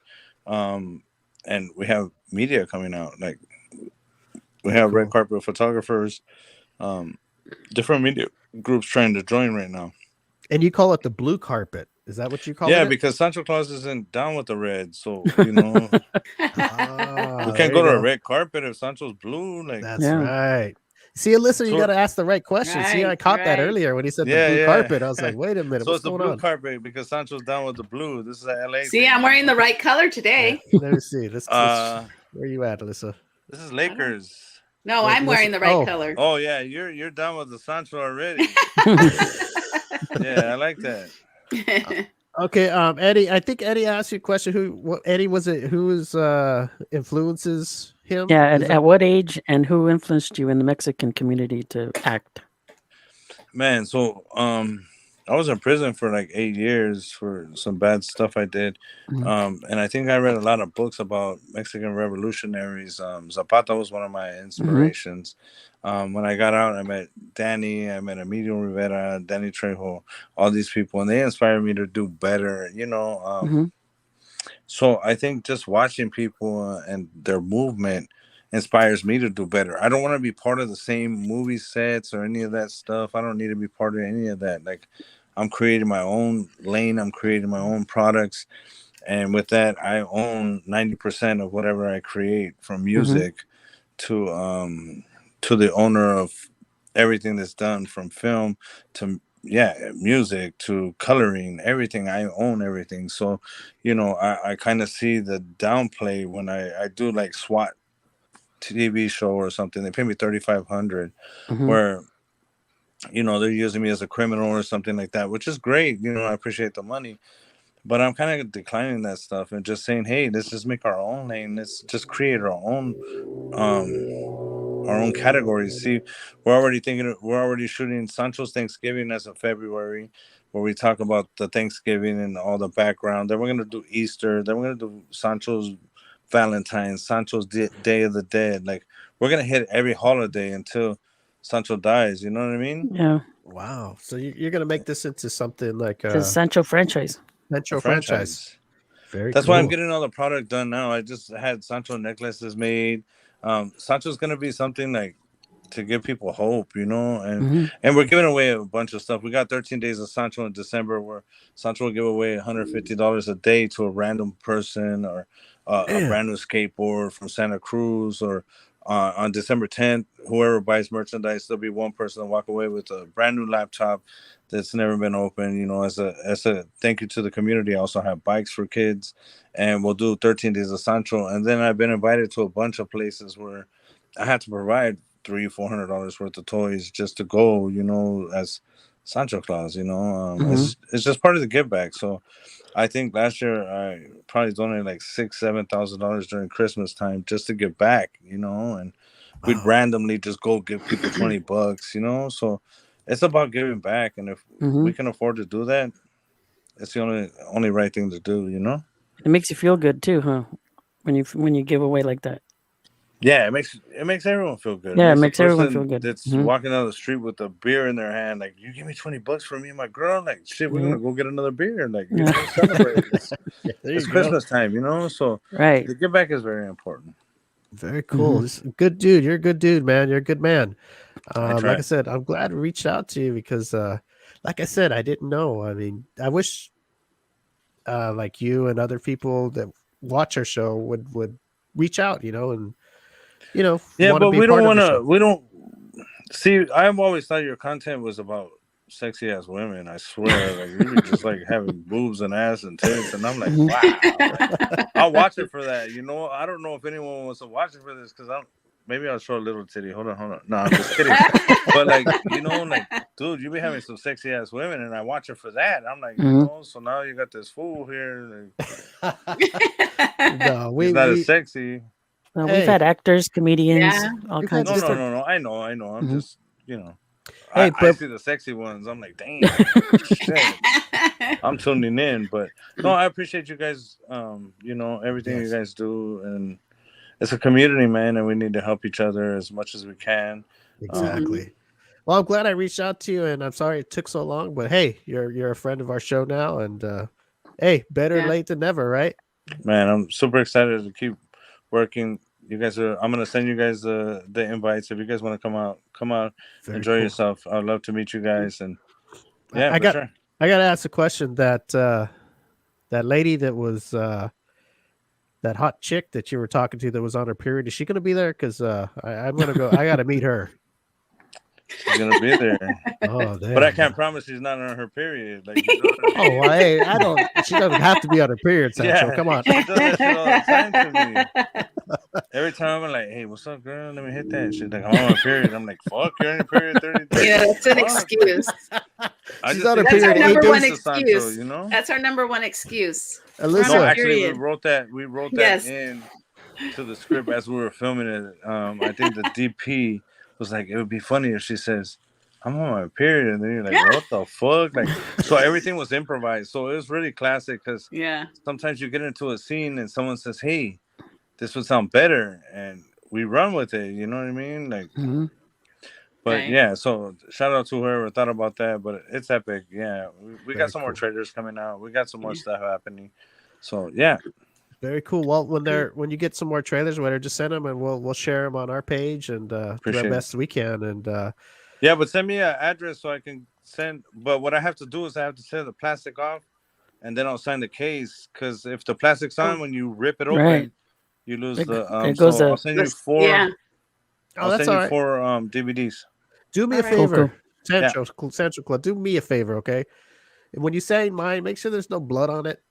and we have media coming out. Like we have red carpet photographers, different media groups trying to join right now. And you call it the blue carpet? Is that what you call it? Yeah, because Sancho Claus isn't down with the red, so you know we can't go to a red carpet if Sancho's blue. Like that's right. See, Alyssa, you got to ask the right question. See, I caught that earlier when he said the blue carpet. I was like, wait a minute, so what's it's the going blue on? carpet because Sancho's down with the blue. This is a LA. See, thing. I'm wearing the right color today. Let me see. Let's where are you at, Alyssa? This is Lakers. No, I'm wearing the right color. Oh yeah, you're down with the Sancho already. Yeah, I like that. Okay, Eddie. I think Eddie asked you a question. Eddie was it? Whose influences him? Yeah, at what age and who influenced you in the Mexican community to act? Man, so I was in prison for like 8 years for some bad stuff I did. And I think I read a lot of books about Mexican revolutionaries. Zapata was one of my inspirations. When I got out, I met Danny, I met Emilio Rivera, Danny Trejo, all these people, and they inspired me to do better, you know. So I think just watching people and their movement inspires me to do better. I don't want to be part of the same movie sets or any of that stuff. I don't need to be part of any of that. Like, I'm creating my own lane. I'm creating my own products. And with that, I own 90% of whatever I create, from music to the owner of everything that's done, from film to music to coloring, everything. I own everything. So, you know, I kind of see the downplay when I do like SWAT TV show or something. They pay me $3,500 where, you know, they're using me as a criminal or something like that, which is great. You know, I appreciate the money, but I'm kind of declining that stuff and just saying, hey, let's just make our own lane. Let's just create our own categories. See, we're already shooting Sancho's Thanksgiving as of February, where we talk about the Thanksgiving and all the background. Then we're going to do Easter. Then we're going to do Sancho's Valentine's, Sancho's Day of the Dead. Like, we're going to hit every holiday until Sancho dies. You know what I mean? Yeah. Wow. So you're going to make this into something like a Sancho franchise. Sancho franchise. That's why I'm getting all the product done now. I just had Sancho necklaces made. Sancho's going to be something like to give people hope, you know, and we're giving away a bunch of stuff. We got 13 days of Sancho in December, where Sancho will give away $150 a day to a random person, or a brand new skateboard from Santa Cruz, or on December 10th, whoever buys merchandise, there'll be one person to walk away with a brand new laptop that's never been opened. You know, as a thank you to the community. I also have bikes for kids, and we'll do 13 days of Sancho. And then I've been invited to a bunch of places where I had to provide $300-400 worth of toys just to go, you know, as Sancho Claus. It's just part of the give back. So I think last year I probably donated like $6,000-7,000 during Christmas time just to give back. And we'd randomly just go give people $20. So it's about giving back, and if we can afford to do that, it's the only right thing to do. It makes you feel good too, huh? When you give away like that. Yeah, it makes everyone feel good. Yeah, it makes makes everyone feel good. That's walking down the street with a beer in their hand, like, you give me $20 for me and my girl, like, shit, we're gonna go get another beer, like, celebrate. It's Christmas time, So right, the give back is very important. Very cool. Good dude. You're a good dude, man. You're a good man. Like I said, I'm glad I reached out to you because, like I said, I didn't know. I mean, I wish, like you and other people that watch our show would reach out, and yeah, but we don't see. I've always thought your content was about sexy ass women. I swear, like, you were just like having boobs and ass and tits, and I'm like, wow, like, I'll watch it for that. I don't know if anyone wants to watch it for this because maybe I'll show a little titty. Hold on. No, I'm just kidding. But like, dude, you be having some sexy ass women, and I watch it for that. I'm like, so now you got this fool here. Like, no, he's not as sexy. We've had actors, comedians, all kinds of stuff. No. I know. I'm just, Hey, I see the sexy ones. I'm like, damn, shit. I'm tuning in. But no, I appreciate you guys. Everything you guys do, and it's a community, man, and we need to help each other as much as we can. Exactly. Well, I'm glad I reached out to you, and I'm sorry it took so long. But hey, you're a friend of our show now, and hey, better late than never, right? Man, I'm super excited to keep working. I'm gonna send you guys the invites. If you guys want to come out, Very enjoy cool. yourself. I'd love to meet you guys. And I got to ask a question. That lady that was that hot chick that you were talking to that was on her period, is she gonna be there? Because I'm gonna go. I gotta meet her. She's gonna be there. Oh, but I can't promise she's not on her period. Like, I don't. She doesn't have to be on her period, Sancho. Come on. She does that shit all the time to me. Every time I'm like, "Hey, what's up, girl? Let me hit that." She's like, "I'm on my period." I'm like, "Fuck, you're on your period 30 days." Yeah, that's an excuse. She's on her That's period. our number one excuse. Sancho, That's our number one excuse. Alyssa, no, actually, we wrote that in to the script as we were filming it. I think the DP was like, it would be funny if she says, "I'm on my period," and then you're like, "What the fuck?" Like, so everything was improvised. So it was really classic because sometimes you get into a scene and someone says, "Hey, this would sound better," and we run with it. You know what I mean? Like, but yeah. So shout out to whoever thought about that. But it's epic. Yeah, we got some more trailers coming out. We got some more stuff happening. So yeah. Very cool. Well, when you get some more trailers, whatever, just send them and we'll share them on our page and do our best we can. And yeah, but send me an address so I can send. But what I have to do is I have to tear the plastic off, and then I'll sign the case. Because if the plastic's on, when you rip it open, you lose the. I'll send you 4. Yeah. I'll send you 4 DVDs. Do me a favor, Sancho Claus. Do me a favor, okay? And when you say mine, make sure there's no blood on it.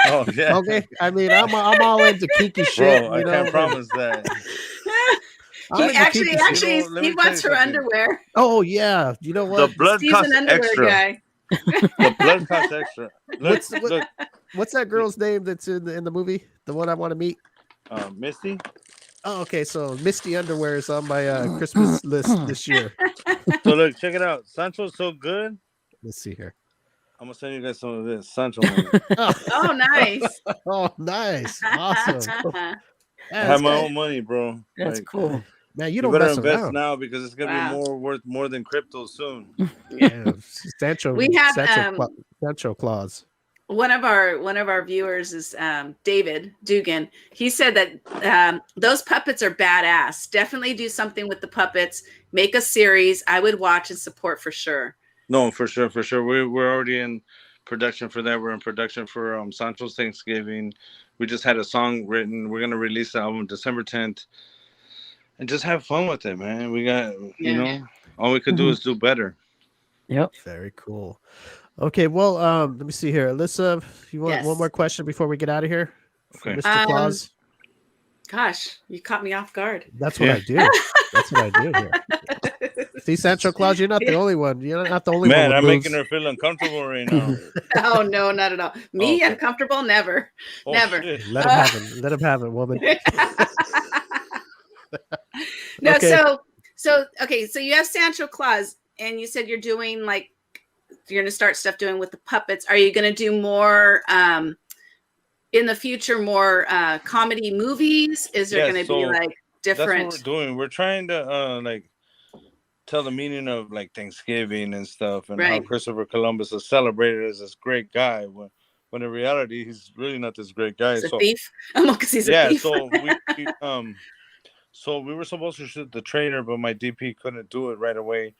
Oh yeah. Okay. I mean, I'm all into kinky shit. Bro, I can't promise that. Actually, Steve wants her underwear. Oh yeah. You know what? The blood Steve's costs an underwear extra. Guy. The blood costs extra. Look. What's that girl's name that's in the movie? The one I want to meet? Misty. Oh, okay. So Misty underwear is on my Christmas list this year. So look, check it out. Sancho's so good. Let's see here. I'm gonna send you guys some of this Sancho. Oh, nice. Oh, nice. Awesome. I have my own money, bro. That's cool. Man, you don't better mess invest around now because it's gonna be worth more than crypto soon. Yeah, Sancho. We have Sancho Claus. One of our viewers is David Dugan. He said that those puppets are badass. Definitely do something with the puppets. Make a series. I would watch and support for sure. No, for sure. We're already in production for that. We're in production for Sancho's Thanksgiving. We just had a song written. We're gonna release the album December 10th, and just have fun with it, man. We got all we could do is do better. Yep. Very cool. Okay, well, let me see here. Alyssa, you want one more question before we get out of here? Okay. Mr. Claus? Gosh, you caught me off guard. That's what I do. That's what I do here. See, Sancho Claus, you're not the only one. You're not the only one. Man, with I'm moves. making her feel uncomfortable right now. Oh no, not at all. Me Okay. uncomfortable? Never. Oh, Never. shit. Let him have it. Let him have it, woman. No, Okay. so okay, so you have Sancho Claus, and you said you're doing like you're gonna start stuff doing with the puppets. Are you gonna do more in the future, more comedy movies? Is there Yeah, gonna be so like that's what different? we're doing. We're trying to like tell the meaning of like Thanksgiving and stuff, and how Right. Christopher Columbus is celebrated as this great guy when in reality he's really not this great guy. He's a So thief. Because he's a yeah, thief. so we were supposed to shoot the trailer, but my DP couldn't do it right away.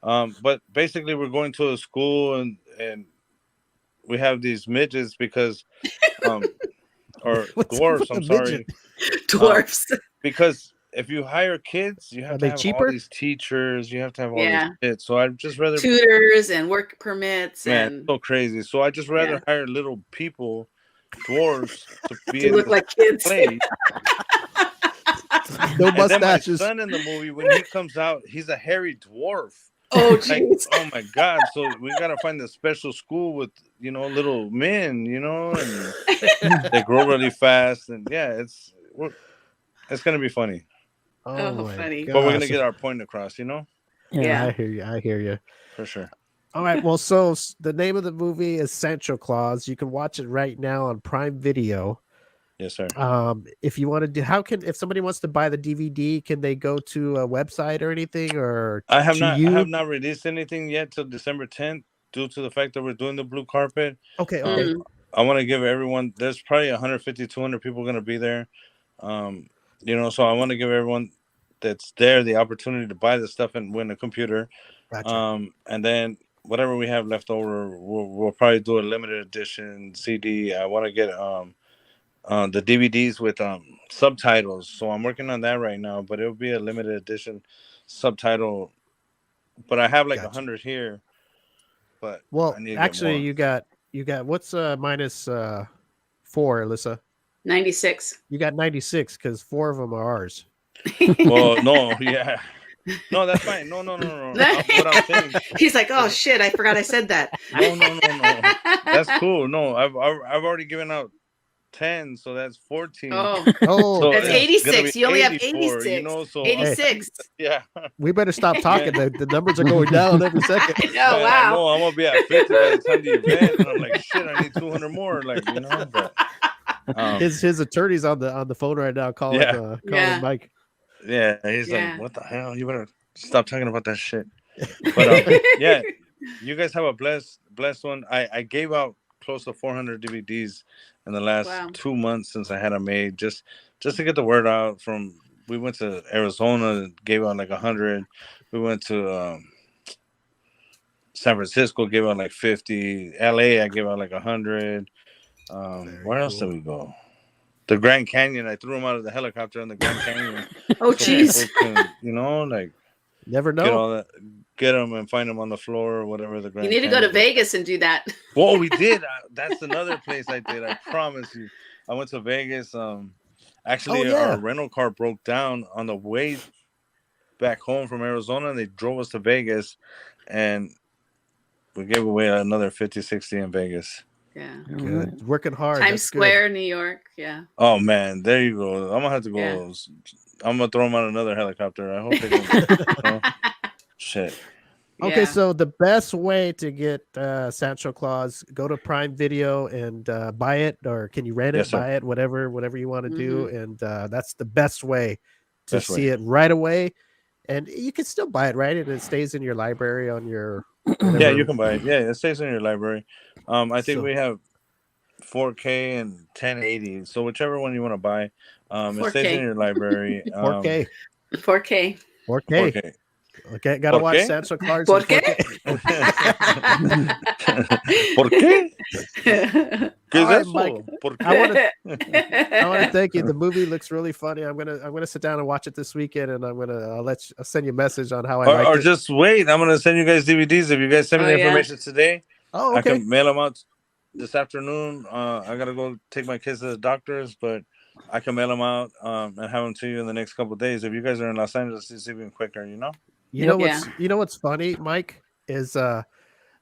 But basically we're going to a school and we have these midgets because or What's up dwarfs, with I'm the sorry. midget? Dwarfs. Because if you hire kids, you Are have to they have all cheaper? these teachers, you have to have all Yeah. this shit. So I'd just rather Tutors and work permits man, and so crazy. So I just rather Yeah. hire little people, dwarfs, to be to in look this like kids. play. No And then my mustaches. son in the movie, when he comes out, he's a hairy dwarf. Oh Like, jeez. oh my god! So we gotta find a special school with little men, and they grow really fast, and yeah, it's gonna be funny, Oh Oh, my funny. but we're gonna gosh. get our point across, Yeah. I hear you. I hear you. for sure. All right. Well, so the name of the movie is Sancho Claus. You can watch it right now on Prime Video. Yes, sir. If you want to do, if somebody wants to buy the DVD, can they go to a website or anything, or I have to not you? released anything yet till December 10th due to the fact that we're doing the blue carpet. Okay. Mm. I want to give everyone. There's probably 150, 200 people going to be there. So I want to give everyone that's there the opportunity to buy the stuff and win a computer. Gotcha. And then whatever we have left over, we'll probably do a limited edition CD. I want to get the DVDs with subtitles. So I'm working on that right now, but it'll be a limited edition subtitle. But I have like Gotcha. 100 here. But Well, I need to actually, get you got what's minus 4, Alyssa? 96. You got 96 because 4 of them are ours. more. Well, no, yeah. No, that's fine. No. What I'm saying. He's like, oh shit, I forgot I said that. No. That's cool. No, I've already given out 10, so that's 14. Oh, Oh, So that's it's gonna 86. be You only have 84, 86. so 86. yeah. we better stop talking. The numbers are going down every second. I know, Man, wow. I know I'm gonna be at 50 by the time the event, and I'm like, shit, I need 200 more, but His attorney's on the phone right now calling Yeah. Mike. yeah, he's Yeah. like, what the hell? You better stop talking about that shit. But yeah, you guys have a blessed one. I gave out close to 400 DVDs in the last Wow. 2 months since I had them made, just to get the word out. We went to Arizona, gave out like 100. We went to San Francisco, gave out like 50. LA, I gave out like 100. Where else did we go? The Grand Canyon. I threw them out of the helicopter in the Grand Canyon. Oh So jeez. people can, Never get know. all that, get them and find them on the floor or whatever. The Grand You need to go to Canyon. Vegas and do that. Well, we did. That's another place I did. I promise you. I went to Vegas. Actually, our rental car broke down on the way back home from Arizona, and they drove us to Vegas, and we gave away another 50, 60 in Vegas. Yeah. Good. Working hard. Times That's good. Square, New York. Yeah. Oh man, there you go. I'm gonna have to go. Yeah. I'm gonna throw them on another helicopter. I hope they can. Shit. Okay, Yeah. so the best way to get Sancho Claus, go to Prime Video and buy it, or can you rent it, Yes, sir. buy it, whatever you want to do, and that's the best way to Best way. see it right away. And you can still buy it, right? And it stays in your library on your. Yeah, whatever. you can buy it. Yeah, it stays in your library. I think So- we have 4K and 1080. So whichever one you want to buy, it 4K. stays in your library. 4K. 4K. 4K. 4K. Okay, gotta watch 4K? Sancho Claus. ¿Por in qué? 4K. ¿Por qué? ¿Qué All right, es eso? Mike. ¿Por qué? I want to thank you. The movie looks really funny. I'm gonna sit down and watch it this weekend, and I'll send you a message on how I like Or it. just wait. I'm gonna send you guys DVDs. If you guys send me Oh, the yeah. information today, Oh, I okay. can mail them out this afternoon. I gotta go take my kids to the doctors, but I can mail them out and have them to you in the next couple of days. If you guys are in Los Angeles, it's even quicker. You know what's funny, Mike, is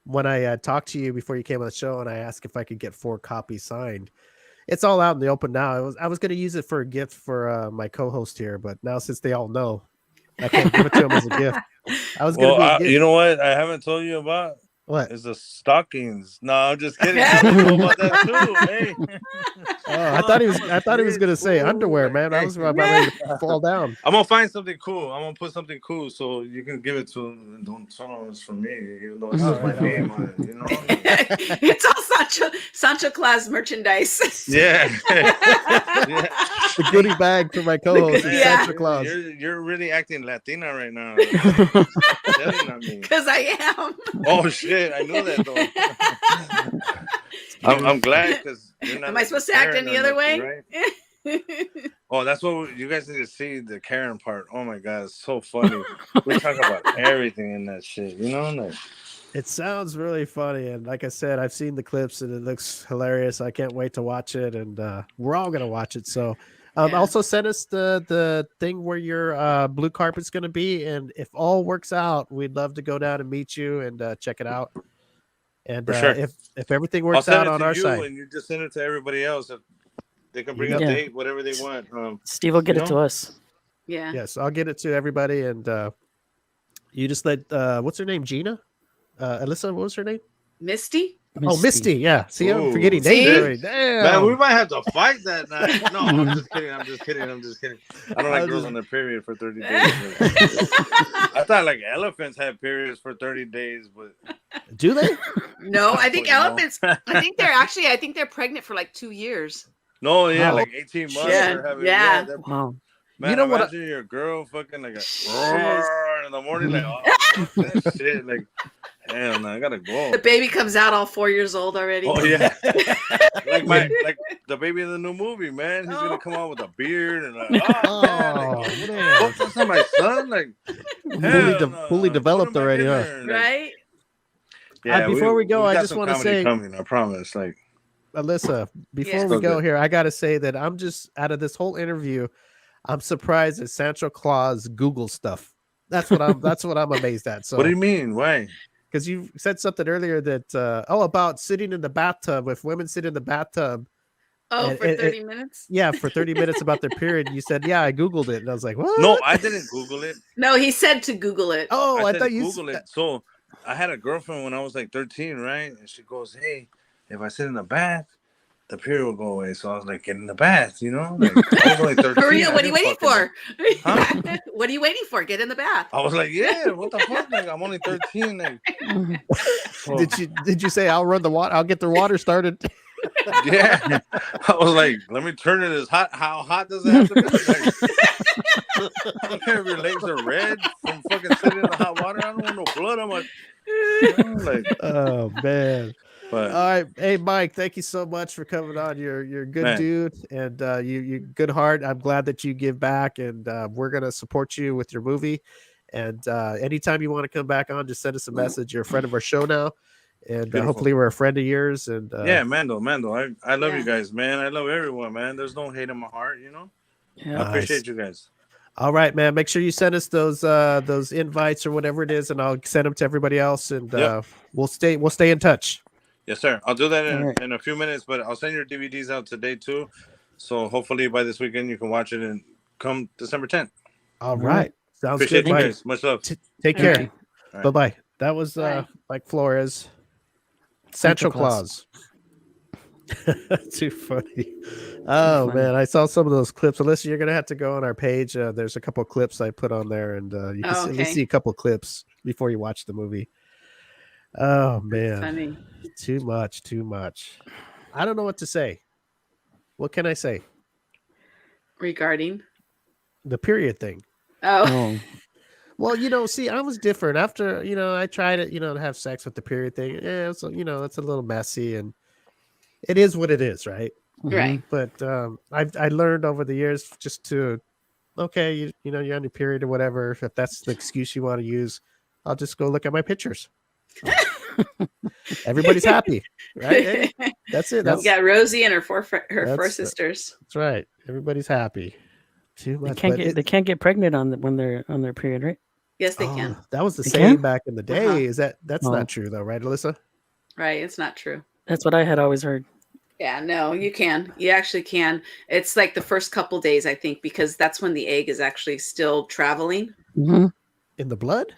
when I talked to you before you came on the show and I asked if I could get 4 copies signed. It's all out in the open now. I was going to use it for a gift for my co-host here, but now since they all know, I can't give it to them as a gift. I was going to be you know what I haven't told you about? What? Is the stockings. No, I'm just kidding. I know about that too. Hey. I thought he was going to say underwear, man. I was about ready to fall down. I'm gonna find something cool. I'm gonna put something cool so you can give it to him. And don't tell him it's from me, even though it's just my name on it. You know, it's all Sancho Claus merchandise. Yeah. The goodie bag for my co-host is Sancho Claus. You're really acting Latina right now. Because I am. Oh shit! I knew that though. I'm glad because. Am I supposed to act any other way? Right? Oh, that's what you guys need to see, the Karen part. Oh my god, it's so funny. We talk about everything in that shit, you know? Like, it sounds really funny, and like I said, I've seen the clips and it looks hilarious. I can't wait to watch it, and we're all gonna watch it. So also send us the thing where your blue carpet's gonna be, and if all works out, we'd love to go down and meet you and check it out. And for sure. if everything works out on our side, and you just send it to everybody else, if they can bring a date, whatever they want. Steve will get it to us. Yeah. Yes, I'll get it to everybody, and you just let what's her name, Gina, Alyssa, what was her name? Misty. Oh, Misty. Yeah. See, I'm forgetting names already. Damn. Man, we might have to fight that night. No, I'm just kidding. I'm just kidding. I don't like girls on their period for 30 days. I thought like elephants have periods for 30 days, but do they? No, I think elephants. I think they're pregnant for like 2 years. No, yeah, like 18 months. Yeah. Wow. Man, you know what? Imagine your girl fucking like in the morning, like, oh, that shit, like, hell no, I gotta go. The baby comes out all 4 years old already. Oh yeah, like the baby in the new movie, man. He's gonna come out with a beard and like, man, that's not my son. Like, fully developed already, huh? Right? Yeah. Before we go, I just want to say, coming, I promise. Like, Alyssa, before we go here, I gotta say that I'm just out of this whole interview, I'm surprised that Sancho Claus Google stuff. That's what I'm amazed at. So what do you mean? Why? Because you said something earlier that about sitting in the bathtub. If women sit in the bathtub, for 30 minutes. Yeah, for 30 minutes about their period. You said, yeah, I Googled it, and I was like, what? No, I didn't Google it. No, he said to Google it. Oh, I thought you Google it. So I had a girlfriend when I was like 13, right? And she goes, hey, if I sit in the bath, the period will go away. So I was like, get in the bath, you know? Like, I was only 13. Maria, what are you waiting for? Huh? What are you waiting for? Get in the bath. I was like, yeah, what the fuck? Like, I'm only 13. Like, Did you say I'll run the water? I'll get the water started. Yeah. I was like, let me turn it as hot. How hot does it have to be? Like, I don't care if your legs are red from fucking sitting in the hot water. I don't want no blood on my. Like, oh man. But, all right, hey Mike, thank you so much for coming on. You're a good dude, and you good heart. I'm glad that you give back, and we're gonna support you with your movie. And anytime you want to come back on, just send us a message. You're a friend of our show now, and hopefully we're a friend of yours. And yeah, Mando, I love you guys, man. I love everyone, man. There's no hate in my heart, you know. Yeah, I appreciate you guys. All right, man. Make sure you send us those invites or whatever it is, and I'll send them to everybody else, and we'll stay in touch. Yes, sir. I'll do that in a few minutes, but I'll send your DVDs out today too. So hopefully by this weekend you can watch it and come December 10th. All right. Sounds Appreciate good, you Mike. guys. Much love. Take care. Right. Bye-bye. That was Mike Flores. Sancho Claus. Too funny. Oh, man. I saw some of those clips. Alyssa, you're going to have to go on our page. There's a couple of clips I put on there, and you can at least see a couple of clips before you watch the movie. Oh, man. Funny. Too much. I don't know what to say. What can I say? Regarding? The period thing. Oh. Well, see, I was different. After, I tried it, to have sex with the period thing. Yeah, so, it's a little messy, and it is what it is, right? Right. But I learned over the years just to, okay, you're on your period or whatever. If that's the excuse you want to use, I'll just go look at my pictures. Everybody's happy, right? That's it. Yeah, Rosie and her four sisters. That's right. Everybody's happy. Too much. They can't get pregnant when they're on their period, right? Yes, they can. That was the They saying can? back in the day. Uh-huh. Is that's Oh. not true though, right, Alyssa? Right. It's not true. That's what I had always heard. Yeah, no, you can. You actually can. It's like the first couple days, I think, because that's when the egg is actually still traveling Hmm. In the blood?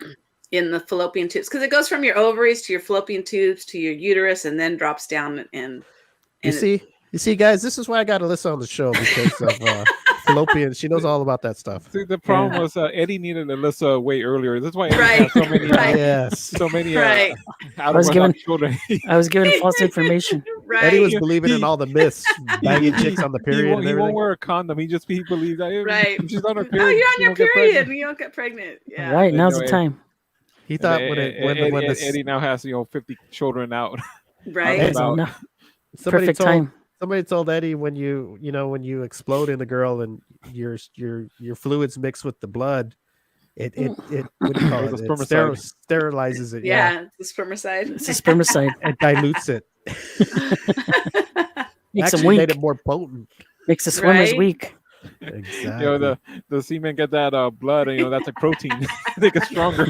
in the fallopian tubes, because it goes from your ovaries to your fallopian tubes to your uterus and then drops down and You see, guys, this is why I got Alyssa on the show because of fallopian. She knows all about that stuff. See, the problem was Eddie needed Alyssa way earlier. That's why Eddie Right, has so many, right. Yes. so many Right. out was of given- wedlock children. I was given false information. right. Eddie was believing in all the myths, banging He- chicks on the he period won't, and he won't everything. wear a condom. He believes that Right. if she's on her Oh, period, you're on she your won't get period pregnant. and you don't get pregnant. Yeah. Right, But now's no, the Ed- time. He thought And when this Eddie now has 50 children out. Right. Ed- Okay, so about- now, somebody perfect told time. somebody told Eddie when you explode in the girl and your fluids mix with the blood, it what do you call it? It's a It spermicide. sterilizes it. Yeah. The spermicide. It's a spermicide. It dilutes it. Makes them Actually made weak. it more potent. Makes the swimmers Right? weak. Exactly. The semen get that blood, and that's like protein. They get stronger.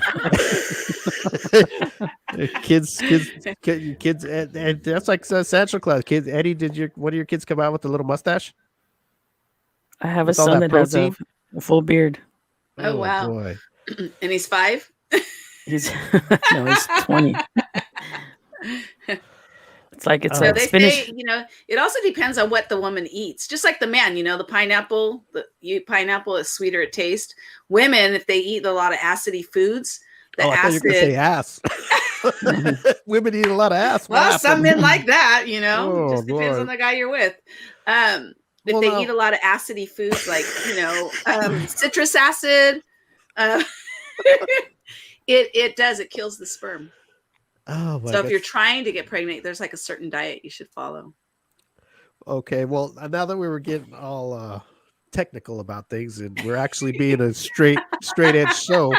kids, and that's like Sancho Claus. Kids, Eddie, one of your kids come out with a little mustache? I have a With all son that that has protein? a full beard. Oh, wow. boy. And he's 5. He's no, he's 20. It's like it's So like they spinach. say, it also depends on what the woman eats. Just like the man, the pineapple, pineapple is sweeter at taste. Women, if they eat a lot of acidy foods, the I thought you were acid. gonna say ass. Women eat a lot of ass. What Well, some happened? men like that, Oh, just depends Lord. on the guy you're with. If Well, they now- eat a lot of acidy foods like, citrus acid, it kills the sperm. Oh my So if God. you're trying to get pregnant, there's like a certain diet you should follow. Okay, well, now that we were getting all technical about things and we're actually being a straight edge show,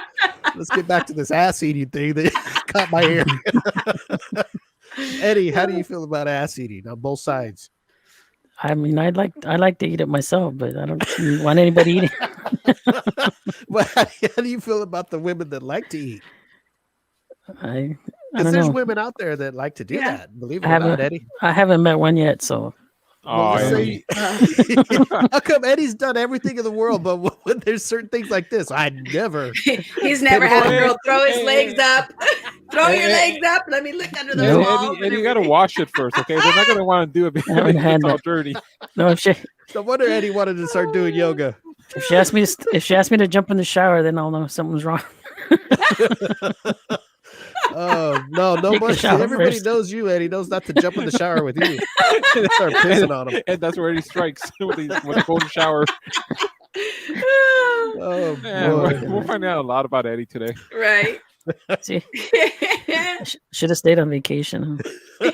let's get back to this ass eating thing that caught my ear. Eddie, how do you feel about ass eating on both sides? I mean, I like to eat it myself, but I don't want anybody eating. Well, how do you feel about the women that like to eat? I Because don't there's know. women out there that like to do Yeah. that. Believe it I or haven't- not, Eddie. I haven't met one yet, so Oh, let's Eddie. say- how come Eddie's done everything in the world, but when there's certain things like this, I never. He's never had a girl throw his Hey, legs up. Throw your hey, legs up. Let me look under No. those Eddie, walls. Eddie, you got to wash it first, okay? They're not going to want to do it because I haven't had it's all that. dirty. no. No wonder Eddie wanted to start doing yoga. If she asked me to jump in the shower, then I'll know something's wrong. Oh no, nobody. shower Everybody first. knows you, Eddie. Knows not to jump in the shower with you. Start pissing on him. And that's where Eddie strikes with the golden shower. Oh Yeah, boy. we'll find out a lot about Eddie today. Right. See, should have stayed on vacation. Huh?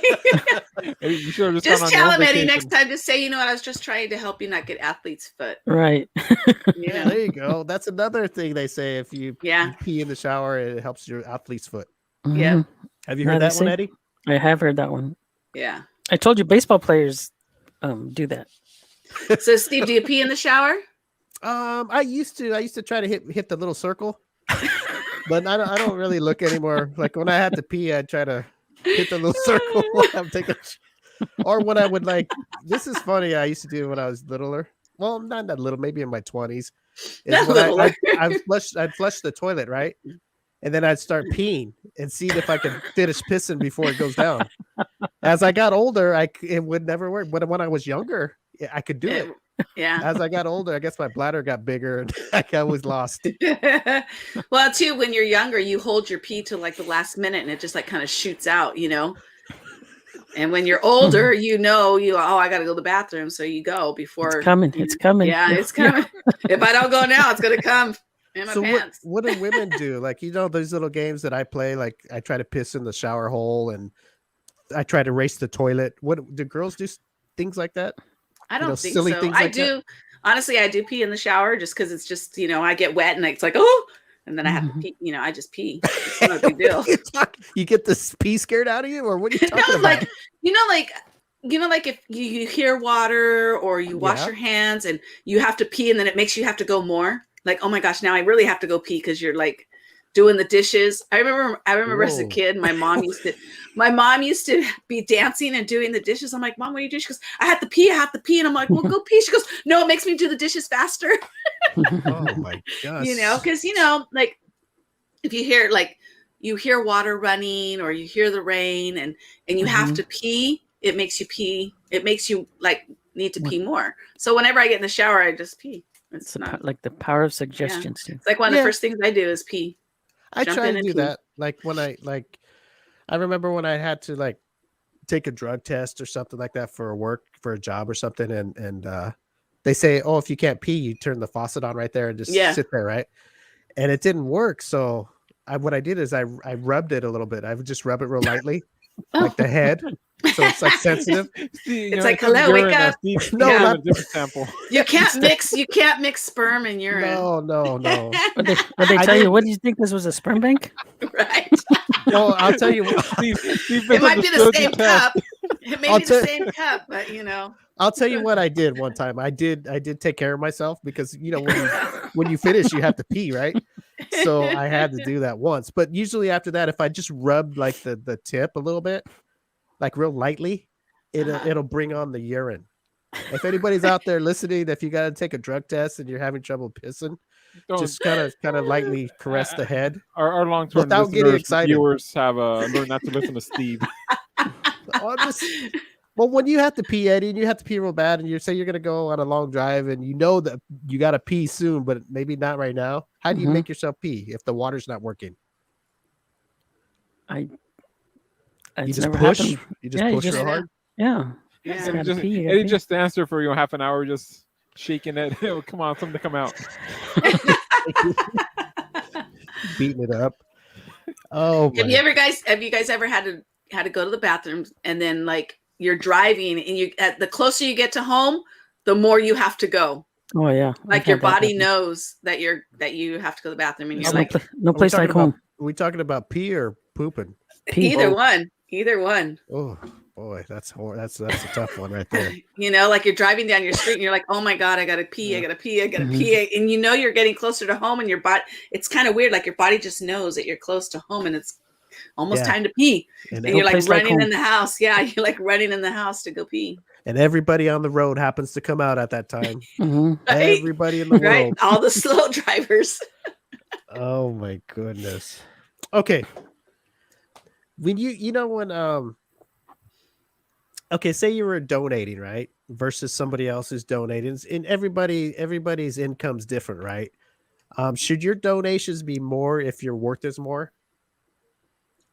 Eddie, you should have just, Just gone on tell your him, own Eddie, vacation. next time. Just say, you know what? I was just trying to help you not get athlete's foot. Right. Yeah, there you go. That's another thing they say. If you Yeah. pee in the shower, it helps your athlete's foot. Yeah. Mhm. Have you Yeah, heard they that one, say- Eddie? I have heard that one. Yeah. I told you, baseball players do that. So, Steve, do you pee in the shower? I used to try to hit the little circle, but I don't really look anymore. Like when I had to pee, I'd try to hit the little circle while I'm taking. Or when I would this is funny. I used to do when I was littler. Well, not that little, maybe in my 20s. Not When littler. I'd flush the toilet, right? And then I'd start peeing and see if I could finish pissing before it goes down. As I got older, it would never work. But when I was younger, I could do it. Yeah. As I got older, I guess my bladder got bigger and I was lost. Well, too, when you're younger, you hold your pee till like the last minute and it just like kind of shoots out, And when you're older, I got to go to the bathroom. So you go before. It's coming. It's coming. Yeah, it's coming. If I don't go now, it's going to come in my So pants. what do women do? Like, those little games that I play, like I try to piss in the shower hole and I try to race the toilet. What do girls do things like that? I don't think silly so. things I like do. that? Honestly, I do pee in the shower just because it's just, I get wet and it's like, oh, and then I have to pee. I just pee. It's not a big deal. You get this pee scared out of you, or what are you talking No, about? like if you hear water or you wash Yeah. your hands and you have to pee and then it makes you have to go more. Like, oh my gosh, now I really have to go pee because you're like doing the dishes. I remember as a Whoa. kid, my mom used to be dancing and doing the dishes. I'm like, Mom, what do you do? She goes, I have to pee. And I'm like, well, go pee. She goes, no, it makes me do the dishes faster. Oh my gosh. Because like if you hear water running or you hear the rain and you have to pee, it makes you pee. It makes you like need to pee more. So whenever I get in the shower, I just pee. It's not like the power of suggestion. It's like one of the first things I do is pee. I Jump try in to and do pee. that. Like when I remember when I had to like take a drug test or something like that for a job or something. And they say, oh, if you can't pee, you turn the faucet on right there and just sit there. Right. And it didn't work. So what I did is I rubbed it a little bit. I would just rub it real lightly, like the head. So it's like sensitive. It's like, hello, wake up. No, not a different sample. You can't mix sperm and urine. No. But they tell you, what do you think this was, a sperm bank? Right. Well, I'll tell you. It might be the same cup. It may be the same cup, but I'll tell you what I did one time. I did take care of myself because when you finish, you have to pee, right? So I had to do that once. But usually after that, if I just rubbed like the tip a little bit, like real lightly, it'll bring on the urine. If anybody's out there listening, if you got to take a drug test and you're having trouble pissing, just kind of lightly caress the head. Our long-term without getting excited. Viewers have learned not to listen to Steve. Well, when you have to pee, Eddie, and you have to pee real bad, and you say you're going to go on a long drive, and you know that you got to pee soon, but maybe not right now. How do you make yourself pee if the water's not working? You just push. You just push real hard. Yeah. Eddie just answered for half an hour, just shaking it. Come on, something to come out. Beating it up. Oh, have you guys ever had to go to the bathroom and then like you're driving and the closer you get to home, the more you have to go. Oh yeah. Like your body knows that you have to go to the bathroom and you're like, no place like home. Are we talking about pee or pooping? Either one. Oh boy, that's a tough one right there. Like you're driving down your street and you're like, oh my God, I gotta pee, I gotta pee. And you're getting closer to home and your body, it's kind of weird. Like your body just knows that you're close to home and it's almost time to pee. And you're like running in the house. Yeah, you're like running in the house to go pee. And everybody on the road happens to come out at that time. Right? Everybody in the world. Right? All the slow drivers. Oh my goodness. Okay. When say you were donating, right? Versus somebody else who's donating. And everybody's income's different, right? Should your donations be more if your worth is more?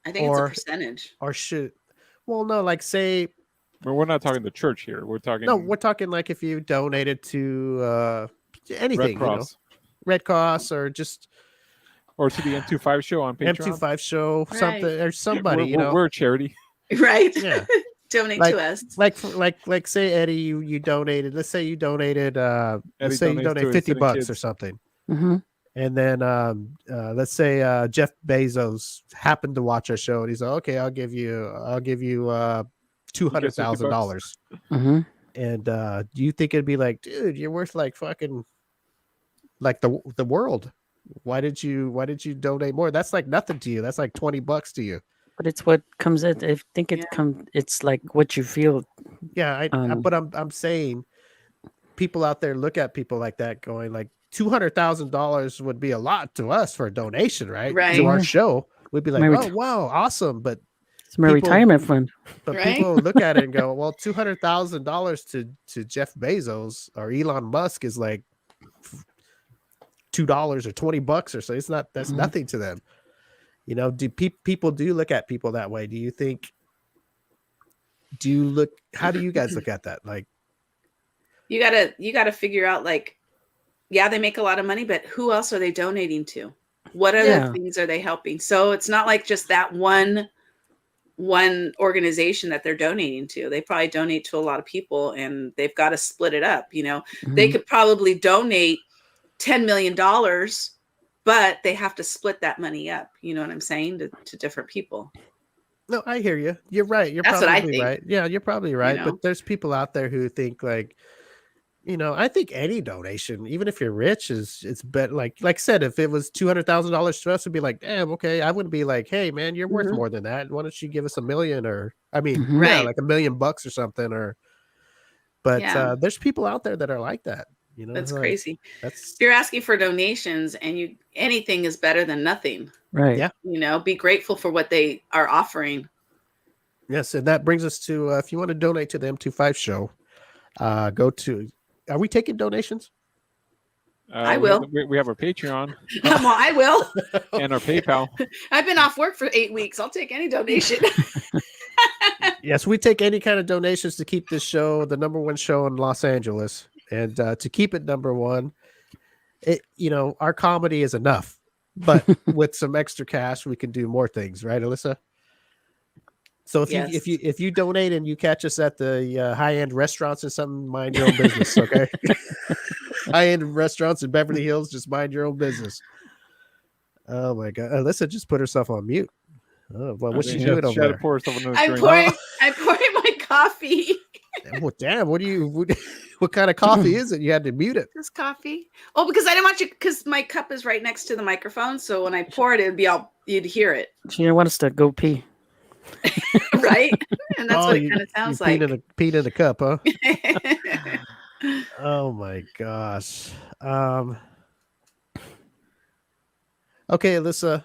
I think it's a percentage. Or like say, but we're not talking the church here. We're talking we're talking like if you donated to anything, Red Cross or just or to the M25 show on Patreon. M25 show, something or somebody, we're a charity. Right. Yeah. Donate to us. Like say Eddie, you donated, let's say you donated let's say you donate $50 or something. Mm-hmm. And then let's say Jeff Bezos happened to watch our show and he's like, okay, I'll give you $200,000. Mm-hmm. And do you think it'd be like, dude, you're worth like fucking like the world? Why did you donate more? That's like nothing to you. That's like $20 to you. But it's what comes in. I think it's like what you feel. Yeah, but I'm saying people out there look at people like that going like $200,000 would be a lot to us for a donation, right? Right. To our show. We'd be like, oh wow, awesome. But it's my retirement fund. But people look at it and go, well, $200,000 to Jeff Bezos or Elon Musk is like $2 or $20 or so. It's not, that's nothing to them. Do people do look at people that way? Do you think, how do you guys look at that? Like, you gotta figure out like, yeah, they make a lot of money, but who else are they donating to? What other things are they helping? So it's not like just that one organization that they're donating to. They probably donate to a lot of people and they've got to split it up. They could probably donate $10 million, but they have to split that money up. You know what I'm saying? To different people. No, I hear you. You're right. That's probably right. Yeah, you're probably right. But there's people out there who think like, I think any donation, even if you're rich, it's better. Like I said, if it was $200,000 to us, it'd be like, damn, okay. I wouldn't be like, hey, man, you're worth Mhm. more than that. Why don't you give us $1 million? Or I mean, Mhm. yeah, Right. like $1 million bucks or something. But Yeah. there's people out there that are like that. That's like, crazy. That's If you're asking for donations and anything is better than nothing, Right. Yeah. be grateful for what they are offering. Yes, and that brings us to if you want to donate to the M25 show, go to. Are we taking donations? I will. We have our Patreon Well, I will. and our PayPal. I've been off work for 8 weeks. I'll take any donation. Yes, we take any kind of donations to keep this show the #1 show in Los Angeles, and to keep it #1. Our comedy is enough, but with some extra cash, we can do more things, right, Alyssa? So if you donate and you catch us at the high-end restaurants or something, mind your own business, okay? High-end restaurants in Beverly Hills, just mind your own business. Oh my God, Alyssa just put herself on mute. Oh, well, what's she doing over there? I'm pouring my coffee. Well, damn, what kind of coffee is it? You had to mute it. This coffee. Oh, because I didn't want you, because my cup is right next to the microphone. So when I pour it, you'd hear it. She didn't want us to go pee. Right? And that's what it kind of sounds like. Peed in a cup, huh? Oh my gosh. Okay, Alyssa.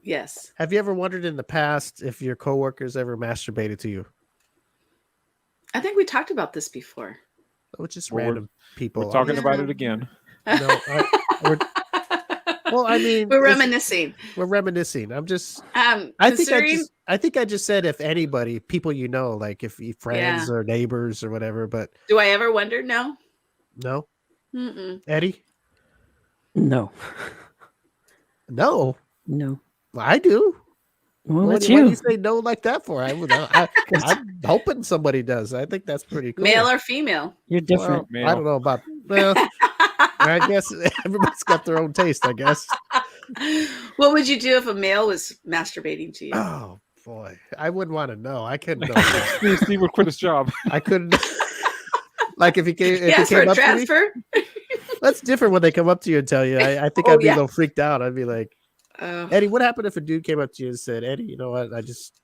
Yes. Have you ever wondered in the past if your coworkers ever masturbated to you? I think we talked about this before. Oh, it's just random people. We're talking about it again. No, well, I mean, we're reminiscing. We're reminiscing. I'm just. I think I just said if anybody, people like if you friends or neighbors or whatever. But do I ever wonder? No. No. Mm-mm. Eddie. No. No. No. I do. Well, Why that's do you. you say no like that for? I'm hoping somebody does. I think that's pretty cool. Male or female? You're different. Well, I don't know about. Well, I guess everybody's got their own taste. I guess. What would you do if a male was masturbating to you? Oh boy, I wouldn't want to know. I couldn't know. Steve would quit his job. I couldn't. Like if he came, for a up transfer. To me, that's different when they come up to you and tell you. I think I'd be a little freaked out. I'd be like, Eddie, what happened if a dude came up to you and said, Eddie, you know what?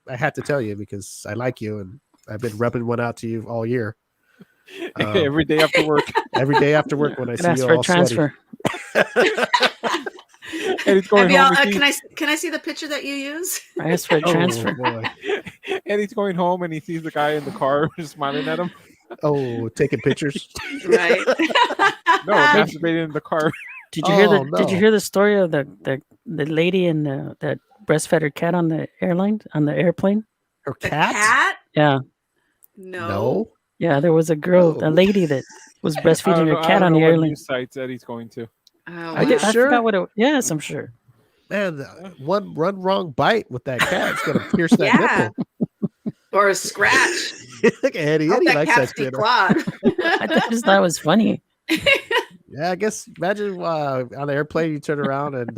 I had to tell you because I like you and I've been rubbing one out to you all year. Every day after work. Every day after work when I see ask you for all a transfer. Eddie's going home. Can I see the picture that you use? I asked for a transfer. Boy. Eddie's going home and he sees the guy in the car just smiling at him. Oh, taking pictures. Right. No, masturbating in the car. Did you hear Did you hear the story of the lady and that breastfed her cat on the airplane? Her The cat? cat? Yeah. No. Yeah, there was a lady that was breastfeeding her cat on the airplane. News sites Eddie's going to. Oh, I get wow. sure. forgot what it. Yes, I'm sure. Man, one wrong bite with that cat is going to pierce that Yeah. nipple. Or a scratch. Look at Eddie. Hope Eddie that likes that cat's shit. declawed. I just thought it was funny. Yeah, I guess imagine on the airplane you turn around and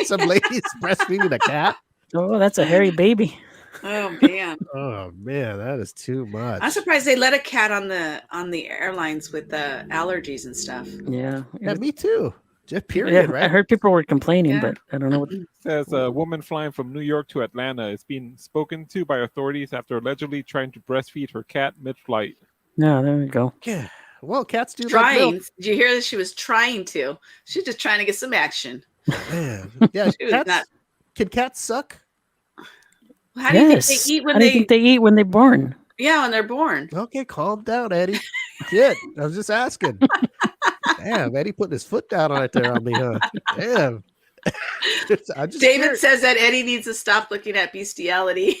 some ladies breastfeeding a cat. Oh, that's a hairy baby. Oh man. Oh man, that is too much. I'm surprised they let a cat on the airlines with the allergies and stuff. Yeah. Yeah, me too. Just period, Yeah, right? I heard people were complaining, Yeah. but I don't know what. It says a woman flying from New York to Atlanta is being spoken to by authorities after allegedly trying to breastfeed her cat mid-flight. No, there we go. Yeah. Well, cats do like Trying. milk. Did you hear that she was trying to? She's just trying to get some action. Man. Yeah, She was cats, not- can cats suck? How do you Yes. think they eat when How do you think they eat when they're born? when they're born? Okay, calm down, Eddie. Shit, I was just asking. Damn, Eddie putting his foot down on it there on me, huh? Damn. I'm just David curious. says that Eddie needs to stop looking at bestiality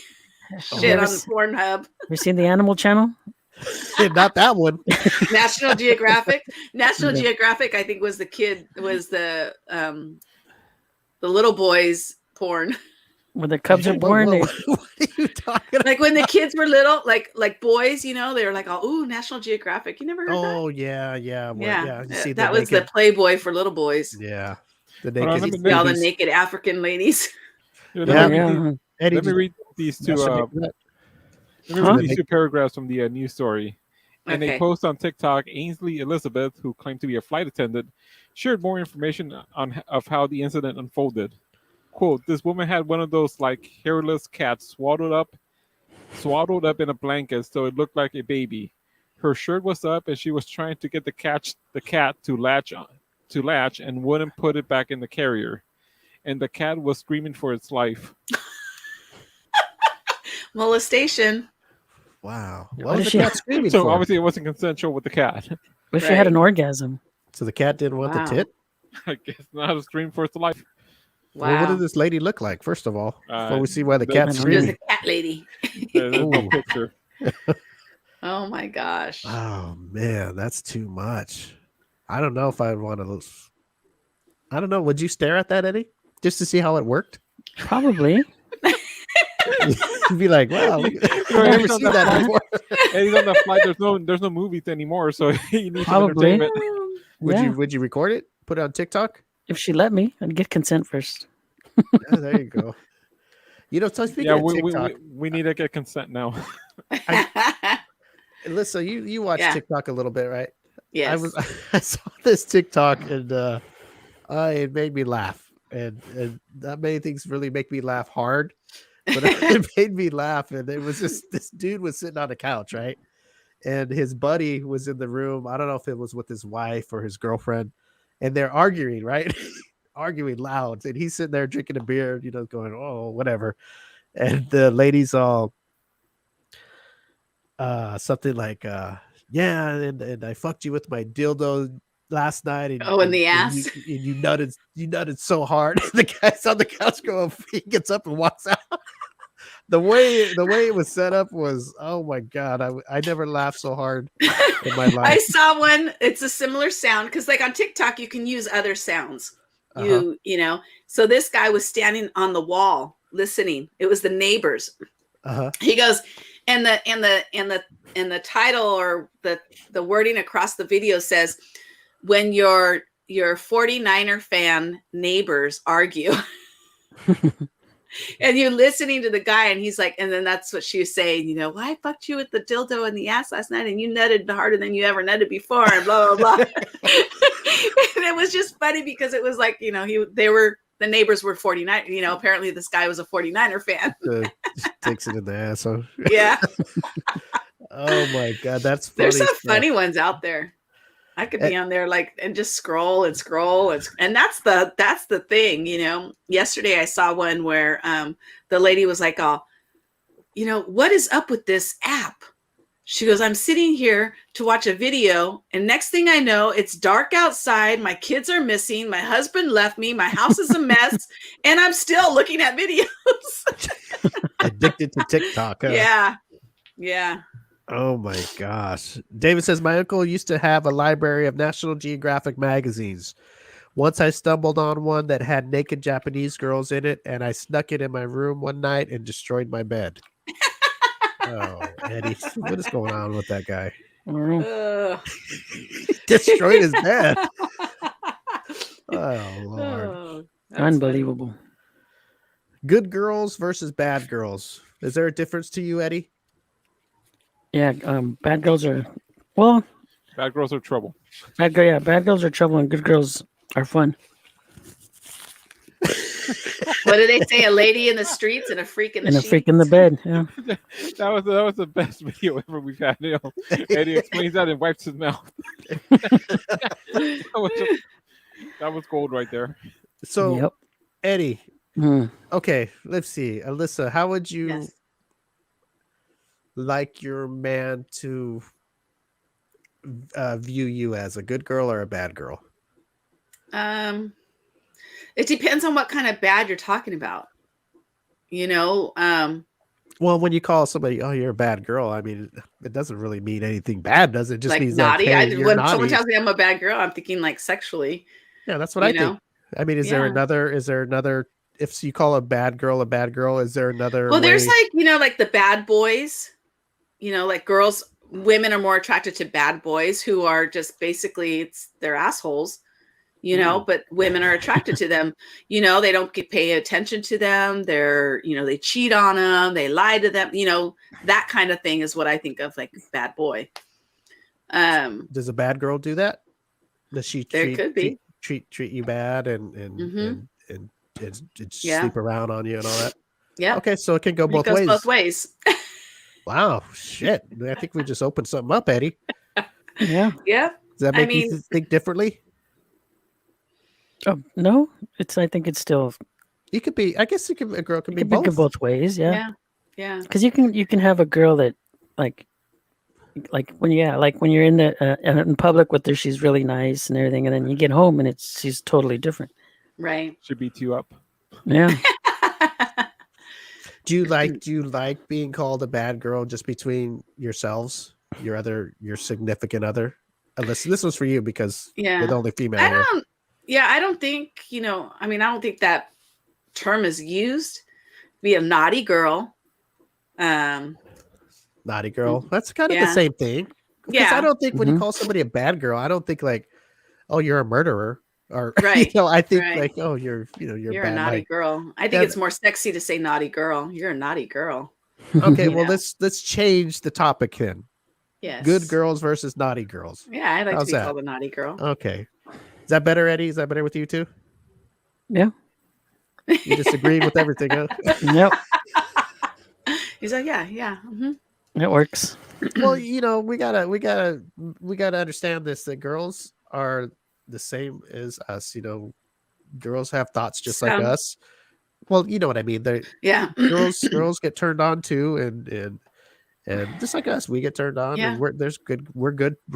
shit on the Pornhub. You seen the Animal Channel? Not that one. National Geographic. National Geographic, I think, was the little boys porn. When the cubs are born, What are you talking about? Like when the kids were little, like boys, they were like, "Oh, ooh, National Geographic." You never heard that? Oh yeah. Yeah, You see that was the Playboy for little boys. Yeah. The Hold on, naked. let me- All the babies. naked African ladies. Let Yeah. me read yeah. Eddie, Let me read these two. masturbate to that? Let me Huh? read these two paragraphs from the news story. In a Okay. post on TikTok, Ainsley Elizabeth, who claimed to be a flight attendant, shared more information of how the incident unfolded. Quote, this woman had one of those like hairless cats swaddled up in a blanket so it looked like a baby. Her shirt was up and she was trying to get the cat to latch and wouldn't put it back in the carrier. And the cat was screaming for its life. Molestation. Wow. What What was is the she- cat screaming So for? obviously it wasn't consensual with the cat. Wish she had an Right. orgasm. So the cat didn't want Wow. the tit? I guess not a scream for its life. Well, what Wow. did this lady look like, first of all? Before we see why the the- cat's She was screaming. a cat lady. There's no Ooh. picture. Oh my gosh. Oh, man, that's too much. I don't know if I'd want to. I don't know. Would you stare at that, Eddie? Just to see how it worked? Probably. You'd be like, wow, I've never Eddie's on seen the that flight. before. Eddie's on that flight. There's no movies anymore, so you need some Probably. entertainment. Yeah. Would you record it? Put it on TikTok? If she let me, I'd get consent first. Yeah, there you go. You know, so speaking Yeah, of TikTok, we need to get consent now. Alyssa, you watch Yeah. TikTok a little bit, right? Yes. I saw this TikTok and it made me laugh, and not many things really make me laugh hard, but it made me laugh. And it was just this dude was sitting on a couch, right, and his buddy was in the room. I don't know if it was with his wife or his girlfriend, and they're arguing, right, arguing loud, and he's sitting there drinking a beer, you know, going, oh, whatever, and the lady's all something like yeah, and I fucked you with my dildo last night, and Oh, in the and ass? you nutted so hard. The guy's on the couch going, he gets up and walks out. the way it was set up was, oh my god, I never laughed so hard in my I life. saw one. It's a similar sound because, like on TikTok, you can use other sounds. You know. So this guy was standing on the wall listening. It was the neighbors. Uh-huh. He goes, and the title or the wording across the video says, "When your 49er fan neighbors argue." And you're listening to the guy, and he's like, and then that's what she was saying, you know, well, I fucked you with the dildo in the ass last night, and you nutted harder than you ever nutted before, and blah, blah, blah. And it was just funny because it was like, you know, the neighbors were 49, you know, apparently this guy was a 49er fan. Takes it in the ass. So. Yeah. Oh my god, that's funny. There's some stuff. funny ones out there. I could be on there like and just scroll and that's the thing, you know. Yesterday I saw one where the lady was like, "Oh, you know, what is up with this app?" She goes, "I'm sitting here to watch a video, and next thing I know, it's dark outside. My kids are missing. My husband left me. My house is a mess, and I'm still looking at videos." Addicted to TikTok. Huh? Yeah. Oh my gosh. David says, my uncle used to have a library of National Geographic magazines. Once I stumbled on one that had naked Japanese girls in it, and I snuck it in my room one night and destroyed my bed. Oh, Eddie, what is going on with that guy? I don't know. Destroyed his bed. Oh, Lord. Oh, that's Unbelievable. Good girls versus bad girls. Is there a difference to you, Eddie? Yeah, bad girls are Bad girls are trouble. bad girls are trouble and good girls are fun. What do they say? A lady in the streets and a freak in the And a sheets? freak in the bed. Yeah. That was the best video ever we've had. You know, Eddie explains that and wipes his mouth. That was gold right there. So, Yep. Eddie, Hmm. okay, let's see. Alyssa, how would you Yes. like your man to view you as, a good girl or a bad girl? It depends on what kind of bad you're talking about. You know, Well, when you call somebody, oh, you're a bad girl, I mean, it doesn't really mean anything bad, does it? It just like means naughty. like, hey, you're When naughty. someone tells me I'm a bad girl, I'm thinking like sexually. Yeah, that's what I you know? think. I mean, is there Yeah. another? If you call a bad girl, is there another? Well, there's way? like, you know, like the bad boys, you know, like women are more attracted to bad boys who are just basically they're assholes, you know, but women are attracted to them. You know, they don't pay attention to them. They're, you know, they cheat on them. They lie to them. You know, that kind of thing is what I think of like bad boy. Does a bad girl do that? Does she There could be. treat you bad and Yeah. sleep around on you and all that? Yeah. Okay, so it can go It both goes ways. both ways. Wow, shit! I think we just opened something up, Eddie. Yeah. Yeah. Does that I make you mean- think differently? Oh no, I think it's still. You could be. I guess a girl can It be could be both. both ways. Yeah. Yeah. Yeah. Because you can have a girl that like when you're in the in public with her, she's really nice and everything, and then you get home and she's totally different. Right. She beats you up. Yeah. Do you like being called a bad girl just between yourselves, your significant other? Unless this was for you because Yeah. you're the only female I here. don't. Yeah, I don't think I mean, I don't think that term is used. Be a naughty girl. Naughty girl. That's kind of the Yeah. same thing. Because Yeah. I don't think when you Mhm. call somebody a bad girl, I don't think like, oh, you're a murderer, or Right, I think right. like, oh, you're You're a bad. naughty Like, girl. I think Yeah. it's more sexy to say naughty girl. You're a naughty girl. okay, You well know. let's change the topic then. Yes. Good girls versus naughty girls. Yeah, I'd like How's to be that? called a naughty girl. Okay, is that better, Eddie? Is that better with you too? Yeah. You disagreed with everything, huh? Yep. He's like, yeah. Mhm. It works. Well, we gotta understand this, that girls are the same as us. Girls have thoughts just like Some. us. Well, you know what I mean. They Yeah. girls get turned on too, and just like us, we get turned on. Yeah. And we're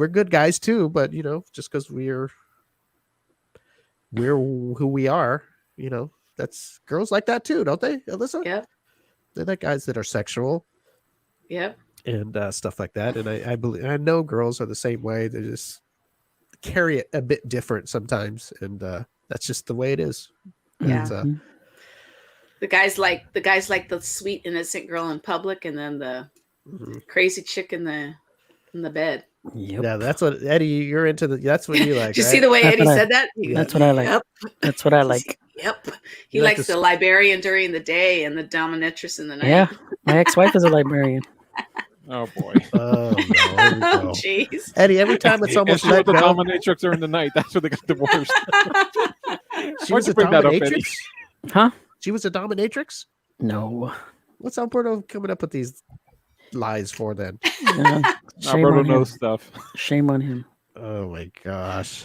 good guys too. But just because we're who we are, that's girls like that too, don't they, Alyssa? Yep. They're like guys that are sexual Yep. and stuff like that. And I know girls are the same way. They just carry it a bit different sometimes, and that's just the way it is. Yeah. It's, Mhm. The guys like the sweet innocent girl in public, and then the crazy chick in the bed. Yep. Yeah, that's what Eddie. You're into that's what you like. Did you right? see the way That's Eddie what I- said that? He That's goes, what I like. Yep. That's what I like. Yep. He You like likes to the librarian during the day and the dominatrix in the night. Yeah. My ex-wife is a librarian. Oh boy. Oh no, here we Oh, go. jeez. Eddie. Every time it's And almost she was let the go. dominatrix during the night. That's where they got divorced. She Why'd was you a bring that up, dominatrix. Eddie? Huh? She was a dominatrix. No. What's Alberto coming up with these lies for then? Shame Alberto on him. knows stuff. Shame on him. Oh my gosh.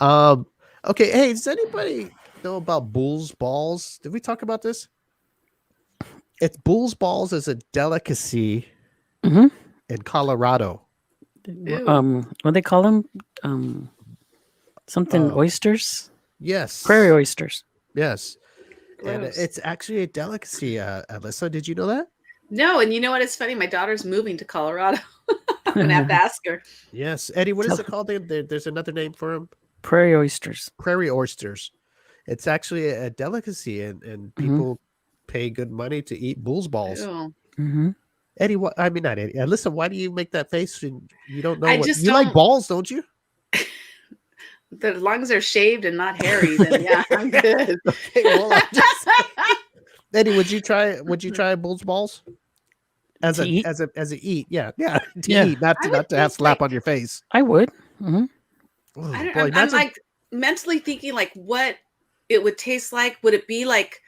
Okay. Hey, does anybody know about bull's balls? Did we talk about this? It's bull's balls is a delicacy Mhm. in Colorado. Ew. What they call them? Something Oh. oysters, Yes. prairie oysters. Yes. And Gross. it's actually a delicacy. Alyssa, did you know that? No, and you know what? It's funny. My daughter's moving to Colorado. I'm gonna have to ask her. Yes. Eddie, what is it called? There's another name for them. Prairie oysters. Prairie oysters. It's actually a delicacy, and people pay good money to eat bull's balls. Ew. Mm-hmm. Eddie, what? I mean, not Eddie. Listen, why do you make that face? And you don't know I what just you like don't- balls, don't you? As long as they're shaved and not hairy, then yeah, I'm good. Okay, well, I'm just- Eddie, would you try bull's balls? As To a eat? as a eat, yeah, to Yeah. eat, not I to would not to have think, slap like- on your face. I would. Mm-hmm. Oh, I don't, boy, I'm imagine- like mentally thinking like what it would taste like. Would it be like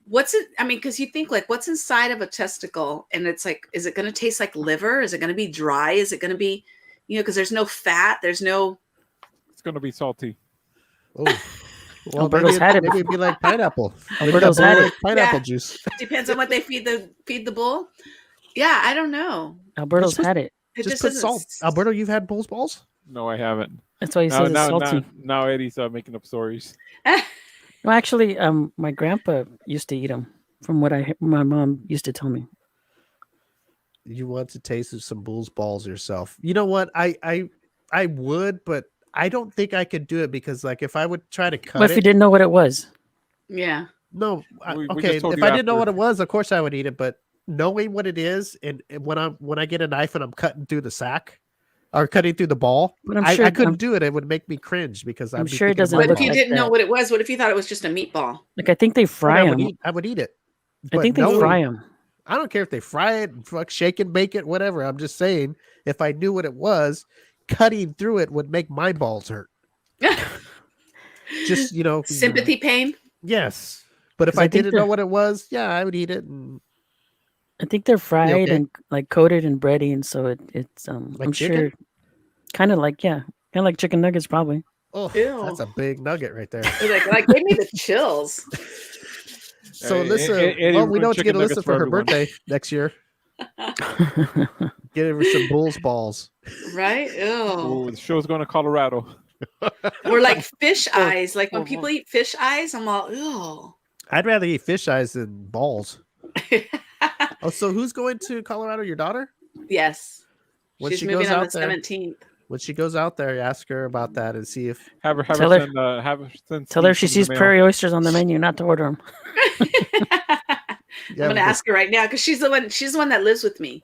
what's it? I mean, because you think like what's inside of a testicle, and it's like, is it going to taste like liver? Is it going to be dry? Is it going to be, because there's no fat, there's no. It's gonna be salty. oh. Well, Alberto's had it maybe it'd be like pineapple. Alberto's had it. Pineapple Yeah. juice. Depends on what they feed the bull. Yeah, I don't know. Alberto's Just- had it. It Just just put doesn't salt. Alberto, you've had bull's balls? No, I haven't. That's why he Now, says it's now, salty. now Eddie's making up stories. Well, actually, my grandpa used to eat them. From what my mom used to tell me. You want to taste some bull's balls yourself. You know what? I would, but I don't think I could do it because like if I would try to cut What if you it. didn't know what it was? Yeah. No, We okay. just told If you I didn't know after. what it was, of course I would eat it. But knowing what it is, and when I get a knife and I'm cutting through the sack or cutting through the ball, But I'm I sure couldn't do it. It would make me cringe because I'm I'd be sure it thinking of doesn't my What look if you ball. like didn't know that. what it was? What if you thought it was just a meatball? Like I think they But fry I would them. eat. I would eat it. I But think they knowing- fry them. I don't care if they fry it, fuck, shake and bake it, whatever. I'm just saying, if I knew what it was, cutting through it would make my balls hurt. Just Sympathy pain. Yes, but if 'Cause I I think didn't know they're- what it was, yeah, I would eat it. And I think they're fried okay? and like coated in breading, so it's Like I'm chicken? sure kind of like like chicken nuggets probably. Oh, Ew. that's a big nugget right there. Like gave me the chills. So Hey, Alyssa, Eddie well, we ruined know what to get chicken nuggets Alyssa for her everyone. birthday next year. Get her some bull's balls. Right? Ew. Ooh, the show's going to Colorado. Or like fish Or- eyes. Like when or- people eat fish eyes, I'm all, ew. I'd rather eat fish eyes than balls. Oh, so who's going to Colorado? Your daughter? Yes. When She's she moving goes on out the there, 17th. when she goes out there, ask her about that and see if Have her Tell her- send Tell her if Steve she some in sees the mail. prairie oysters on the menu, not to order them. I'm gonna ask her right now because she's the one that lives with me.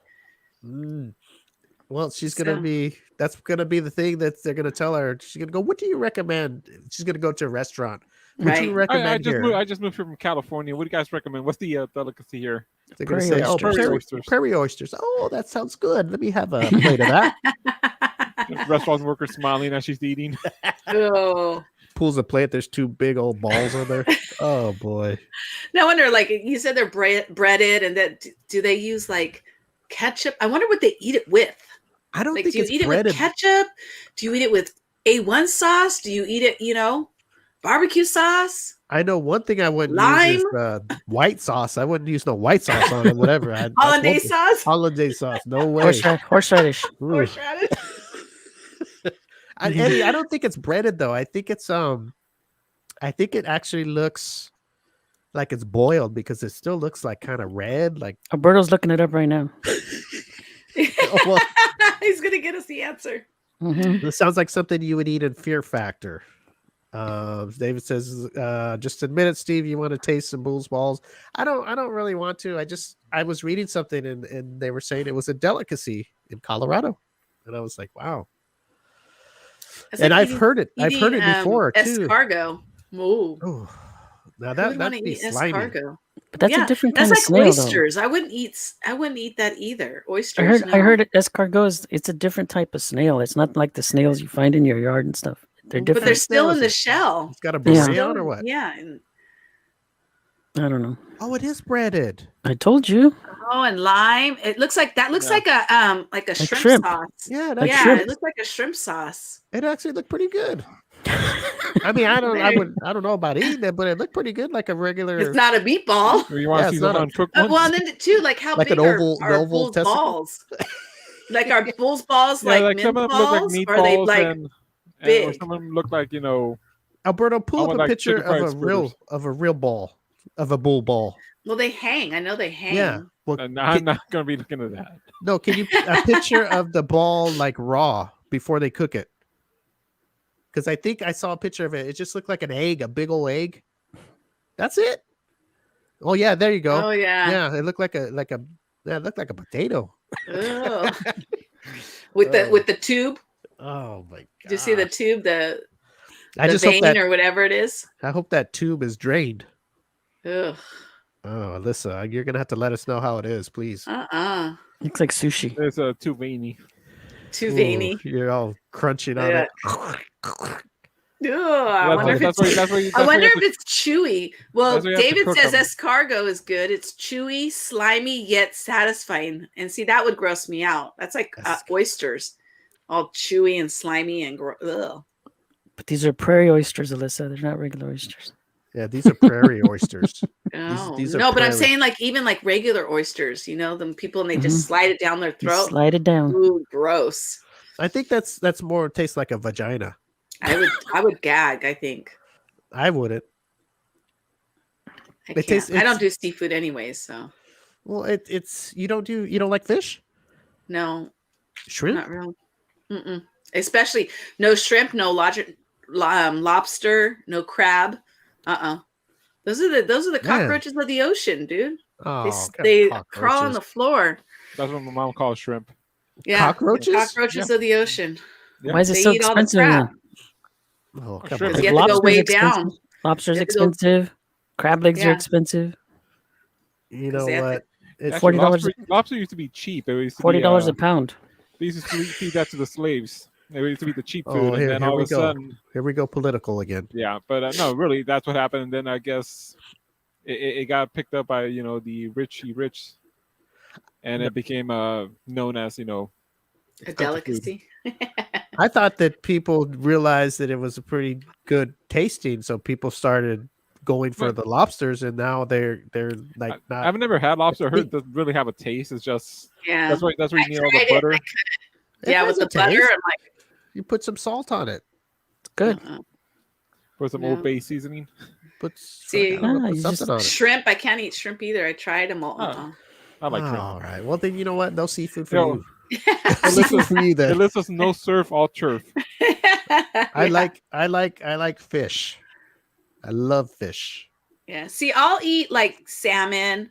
Well, she's gonna So- be. That's gonna be the thing that they're gonna tell her. She's gonna go. What do you recommend? She's gonna go to a restaurant. What do you Right. recommend here? I just moved here from California. What do you guys recommend? What's the delicacy here? They're gonna Prairie say, "Oh, oysters. Prairie oysters. prairie oysters. Oh, that sounds good. Let me have a plate of that." Restaurant worker smiling as she's eating. Oh. Pulls a plate. There's two big old balls on there. Oh boy. No wonder, like you said, they're breaded, and that do they use like ketchup? I wonder what they eat it with. I don't Like, think do you it's eat it breaded. with ketchup? Do you eat it with A1 sauce? Do you eat it, barbecue sauce? I know one thing I wouldn't Lime? use is white sauce. I wouldn't use no white sauce on it. Whatever. Hollandaise sauce? Hollandaise sauce. No way. Horseradish. Ooh. Horseradish? Eddie, I don't think it's breaded though. I think it's I think it actually looks like it's boiled because it still looks like kind of red. Like Alberto's looking it up right now. well, He's gonna get us the answer. Mhm. it sounds like something you would eat in Fear Factor. David says, just admit it, Steve. You want to taste some bull's balls? I don't really want to. I was reading something and they were saying it was a delicacy in Colorado, and I was like, wow. It's And like I've heard it. I've heard it before too. Escargot. Ooh. Oh, now Who that would want that'd to be eat slimy. escargot? But that's Yeah, a different That's kind of like snail, though. oysters. I wouldn't eat that either. Oysters. I heard no. escargot it's a different type of snail. It's not like the snails you find in your yard and stuff. They're But different. they're still in the Snails. shell. It's got a Yeah. beret on or what? Yeah. And, I don't know. Oh, it is breaded. I told you. and lime. It looks like that. Looks Yeah. like a Like shrimp, shrimp. sauce. Yeah, Like Yeah, shrimp. it looks like a shrimp sauce. it actually looked pretty good. I mean, I don't know about eating it, but it looked pretty good, like a regular. It's not a meatball. Or you want Yeah, to see it's the not a- uncooked Well, ones? and then too, like how Like big an are oval- our the oval bull's testicle? balls? Like our bull's balls, Yeah, like like mint some of them look like balls, meatballs, or are they like and or big? some of them look like Alberto, I pull up would a like picture chicken fried of a real ball, of a bull ball. Well, they hang. I know they hang. Yeah. Well, and I'm not going to be looking at that. no, can you a picture of the ball like raw before they cook it? Because I think I saw a picture of it. It just looked like an egg, a big old egg. That's it. Oh yeah, there you go. Oh yeah. Yeah, it looked like a it looked like a potato. Ugh. With the tube. Oh my god! Did you see the tube? The I just vein hope that or whatever it is. I hope that tube is drained. Ugh. Oh, Alyssa, you're gonna have to let us know how it is, please. Looks like sushi. There's too veiny. Too Ooh, veiny. You're all crunching on Yeah. it. Ugh, I wonder if it's I wonder if it's chewy. Well, that's why you have to David cook says 'em. escargot is good. It's chewy, slimy, yet satisfying. And see, that would gross me out. That's like oysters, all chewy and slimy and ugh. But these are prairie oysters, Alyssa. They're not regular oysters. Yeah, these are prairie oysters. Oh. these are No, but I'm prairie. saying like even like regular oysters, them people and they Mhm. just slide it down their You throat. slide it down. Ooh, gross. I think that's more tastes like a vagina. I would gag, I think. I wouldn't. I It tastes- can't. I don't do seafood anyways, so Well, it's you don't like fish, no, shrimp. not really. Mm-mm. Especially no shrimp, no lobster, no crab. Those are the Man. cockroaches of the ocean, dude. Oh, They God, crawl on the floor. That's what my mom calls shrimp. Yeah, Cockroaches? Cockroaches of the ocean. Yeah. Why is it They so eat all the expensive? crab. Then? Oh, Shrimp. come Because on. You have to go way expensive. down. Lobster's You have to go- expensive. Crab legs are Yeah. expensive. You know they have what? It's Actually, $40 lobster used to be cheap. It used to be, $40 a pound. they used to feed that to the slaves. It used to be the cheap food, Oh, and then here all we of a go. sudden, Here we go political again. yeah. But no, really, that's what happened. And then I guess it got picked up by the rich, and it became known as A delicacy. I thought that people realized that it was a pretty good tasting, so people started going for the lobsters, and now they're like not. I've never had lobster. I heard it doesn't really have a taste. It's just Yeah. that's why you I need all the tried it, butter. It Yeah, has with a the butter. taste. I'm like, You put some salt on it. Good. With some No. Old Bay seasoning. Put, See, I don't know, Ah, put you something just- on it. shrimp. I can't eat shrimp either. I tried them all. I like shrimp. All right. Well, then you know what? No seafood for Yo, you. No seafood for you The then. list is no surf, all turf. I like fish. I love fish. Yeah. See, I'll eat like salmon,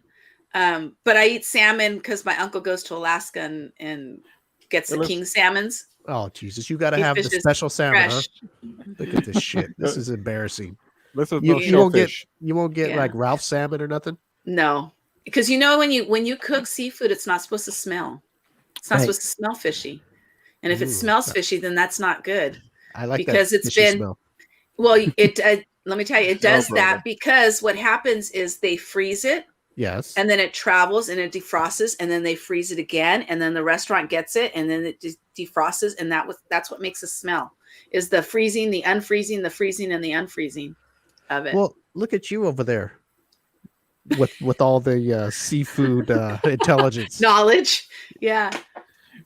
but I eat salmon because my uncle goes to Alaska and gets the king salmons. Oh Jesus! You got to He have the fishes special salmon, fresh. huh? Look at this shit. This is embarrassing. This is You, no you won't get shellfish. Yeah. like Ralph salmon or nothing. No, because when you cook seafood, it's not supposed to smell. It's not Right. supposed to smell fishy, and if it Ooh. smells fishy, then that's not good. I like Because that it's fishy been- smell. Well, let me tell you, it does brother. that because what happens is they freeze it, Yes. and then it travels and it defrosts, and then they freeze it again, and then the restaurant gets it, and then it defrosts, and that's what makes it smell. Is the freezing, the unfreezing, the freezing, and the unfreezing of it. Well, look at you over there with all the seafood intelligence. Knowledge, yeah.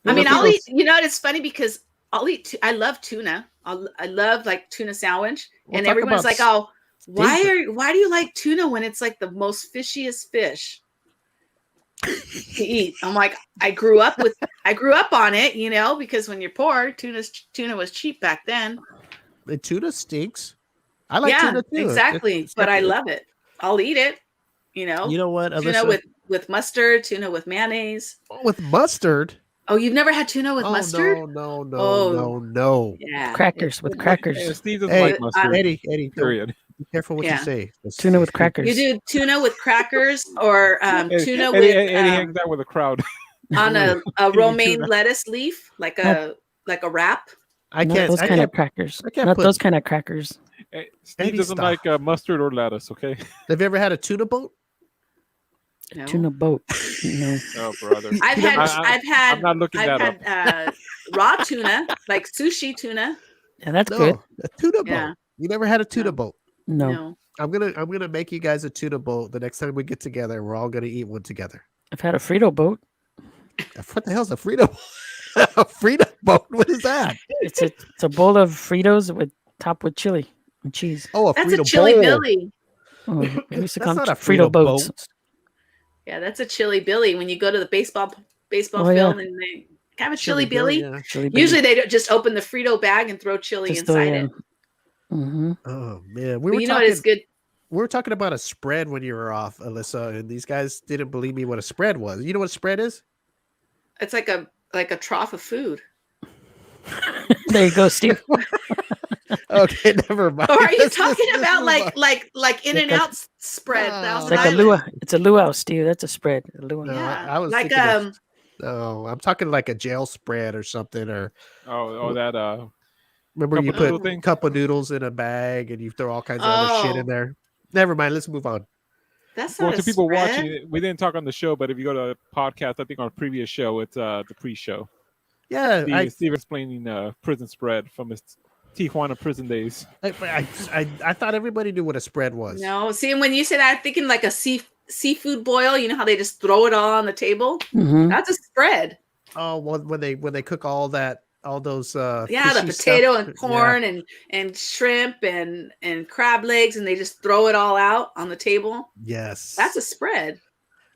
I mean, look at I'll eat. those- It's funny because I'll eat. I love tuna. I love like tuna sandwich, We'll and talk everyone's about like, "Oh, why steak. do you like tuna when it's like the most fishiest fish to eat?" I'm like, I grew up on it, because when you're poor, tuna was cheap back then. The tuna stinks. I like Yeah, tuna too. exactly. It's But I got- love it. I'll eat it. You know what, Tuna Alyssa? with mustard, tuna with mayonnaise. With mustard. Oh, you've never had tuna with Oh, mustard? no. Yeah, Crackers with crackers. Hey, Steve doesn't Hey, like mustard. Eddie, don't Period. be careful what Yeah. you say. Tuna with crackers. You do tuna with crackers or tuna Eddie with hangs out with a crowd. on a Give me romaine tuna. lettuce leaf, like a wrap. I Not can't. those I kind can't of crackers. I can't Not put- those kind of crackers. Hey, Steve Eddie, doesn't stop. like mustard or lettuce. Okay. Have you ever had a tuna boat? No. Tuna boat. No. Oh, brother. I've had I'm not looking I've that up. had raw tuna, like sushi tuna. Yeah, that's No, good. a tuna boat. Yeah. You never had a tuna No. boat. No. I'm gonna make you guys a tuna boat the next time we get together. We're all gonna eat one together. I've had a Frito boat. What the hell's a Frito? A Frito boat? What is that? It's a bowl of Fritos topped with chili and cheese. Oh, a That's Frito a chili bowl. billy. Oh, we used to That's call not them a Frito boats. boat. Yeah, that's a chili billy. When you go to the baseball Oh, yeah. field and they have a chili billy. yeah. Chili billy. Usually they don't just open the Frito bag and throw chili Just throw, inside yeah. it. Mm-hmm. Oh man, But you know what is good? we were talking about a spread when you were off, Alyssa, and these guys didn't believe me what a spread was. You know what a spread is? It's like a trough of food. There you go, Steve. Okay, never mind. Or are you Let's talking just about move on. like In and Out spread? No. Thousand It's like a Island? luau. It's a luau, Steve. That's a spread. A luau. No, Yeah, I was like thinking of- No, I'm talking like a jail spread or something. Or Oh, that remember you Cup of noodle put thing? cup of noodles in a bag and you throw all kinds of other shit Oh. in there. Never mind. Let's move on. That's well, not to a people spread. watching, we didn't talk on the show, but if you go to a podcast, I think on a previous show, it's the pre-show. Yeah, Steve explaining prison spread from his Tijuana prison days. I thought everybody knew what a spread was. No, see, when you say that, I'm thinking like a seafood boil. You know how they just throw it all on the table? Mm-hmm. That's a spread. Oh, well, when they cook all those Yeah, the fishy potato stuff. and corn and shrimp and crab legs, and they just throw it all out on the table. Yes, That's a spread.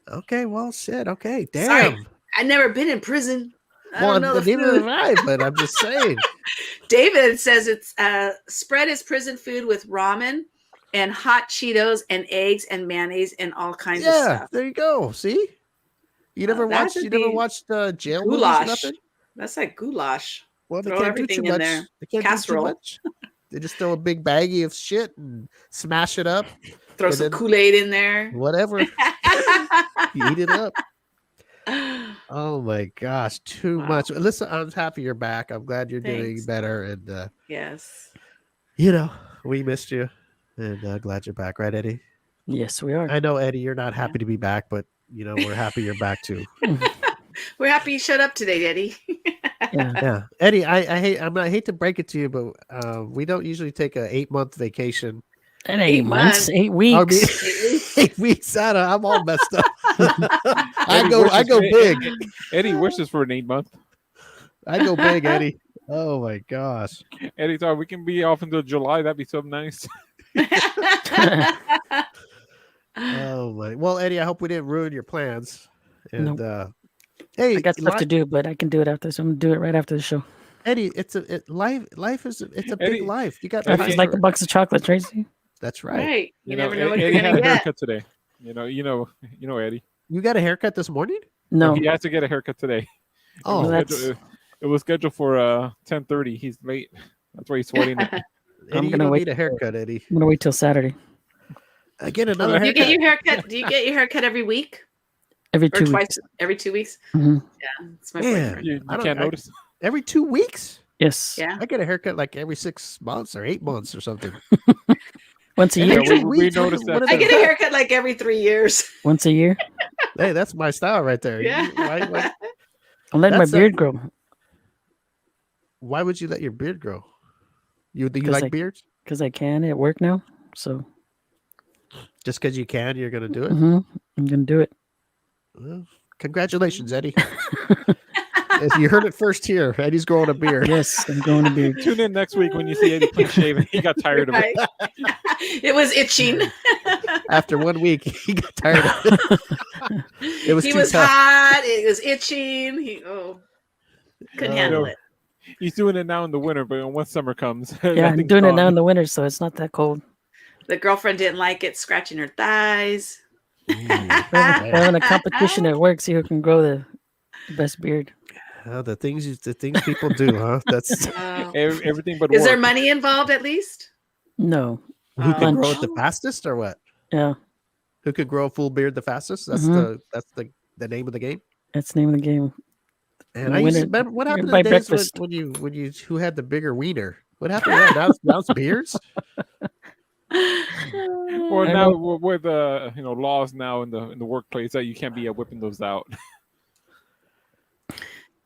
okay. Well, shit. Okay, damn. Sorry. I've never been in prison. I Well, don't know the neither food. have I, but I'm just saying. David says it's spread is prison food with ramen and hot Cheetos and eggs and mayonnaise and all kinds of Yeah, stuff. there you go. See, you never that watched. would You never be watched jail movies or Goulash. nothing. That's like goulash. Well, they Throw can't do too everything in much. there. They can't Casserole. do too much. They just throw a big baggie of shit and smash it up. Throw And some then- Kool-Aid in there. Whatever, you eat it up. Oh my gosh, too Wow. much. Listen, I'm happy you're back. I'm glad you're doing Thanks. better, and Yes. we missed you, and glad you're back, right, Eddie? Yes, we are. I know, Eddie, you're not Yeah. happy to be back, but we're happy you're back too. We're happy you showed up today, Eddie. Yeah. Yeah, Eddie, I hate to break it to you, but we don't usually take a 8-month vacation. And 8 8 months, months. 8 I weeks. mean, 8 weeks. 8 weeks. I'm all messed up. I Eddie go wishes- big. Eddie wishes for an 8-month. I go big, Eddie. Oh my gosh. Eddie thought we can be off until July. That'd be so nice. Oh my. Well, Eddie, I hope we didn't ruin your plans. And hey, I got stuff to do, but I can do it after. So I'm gonna do it right after the show. Eddie, life is it's a Eddie- big life. You got Eddie- Life time is like for- a box of chocolate, Tracy. That's right. Right. You never know what Eddie you're had gonna a get. haircut today. You know, Eddie. You got a haircut this morning? No, He has to get a haircut today. Oh, Well, that's- It was scheduled for 10:30. He's late. That's why he's sweating. Eddie, I'm you gonna don't wait need a haircut, Eddie. I'm gonna wait till Saturday. I get another Do you haircut. get your haircut? Do you get your haircut every week Every or 2 twice? weeks. Every 2 weeks? Mhm. Yeah, it's my Man. boyfriend. You I don't- can't I- notice. Every 2 weeks? Yes. Yeah. I get a haircut like every 6 months or 8 months or something. Once a Yeah, year. we- 2 we weeks? noticed that What I is get a that? haircut like every 3 years. Once a year. Hey, that's my style right there. Yeah. I'm letting my That's a- beard grow. Why would you let your beard grow? You 'Cause like I- beards? Because I can at work now. So Just because you can, you're gonna do it. I'm gonna do it. Well, congratulations, Eddie. If you heard it first here, Eddie's growing a beard. Yes, I'm going to beard. Tune in next week when you see Eddie clean shaven. He got tired of it. Right. It was itching. After 1 week, he got tired of it. It was He too was tough. hot. It was itching. He couldn't Oh, handle no. it. He's doing it now in the winter, but once summer comes, Yeah, I'm doing it now in the winter, so it's not that cold. The girlfriend didn't like it, scratching her thighs. Ooh, We're having a competition at work, see who can grow the best beard. well, the things people do, huh? That's Oh. Everything but Is there work. money involved at least? No. who can grow Oh. it the fastest or what? Yeah, Who could grow a full beard the fastest? That's Mhm. the name of the game. that's the name of the game. And The I used to winner- remember what happened to by the days breakfast. when you who had the bigger wiener. What happened? To that? Now it's beards. Or I now know. with laws now in the workplace that you can't be whipping those out.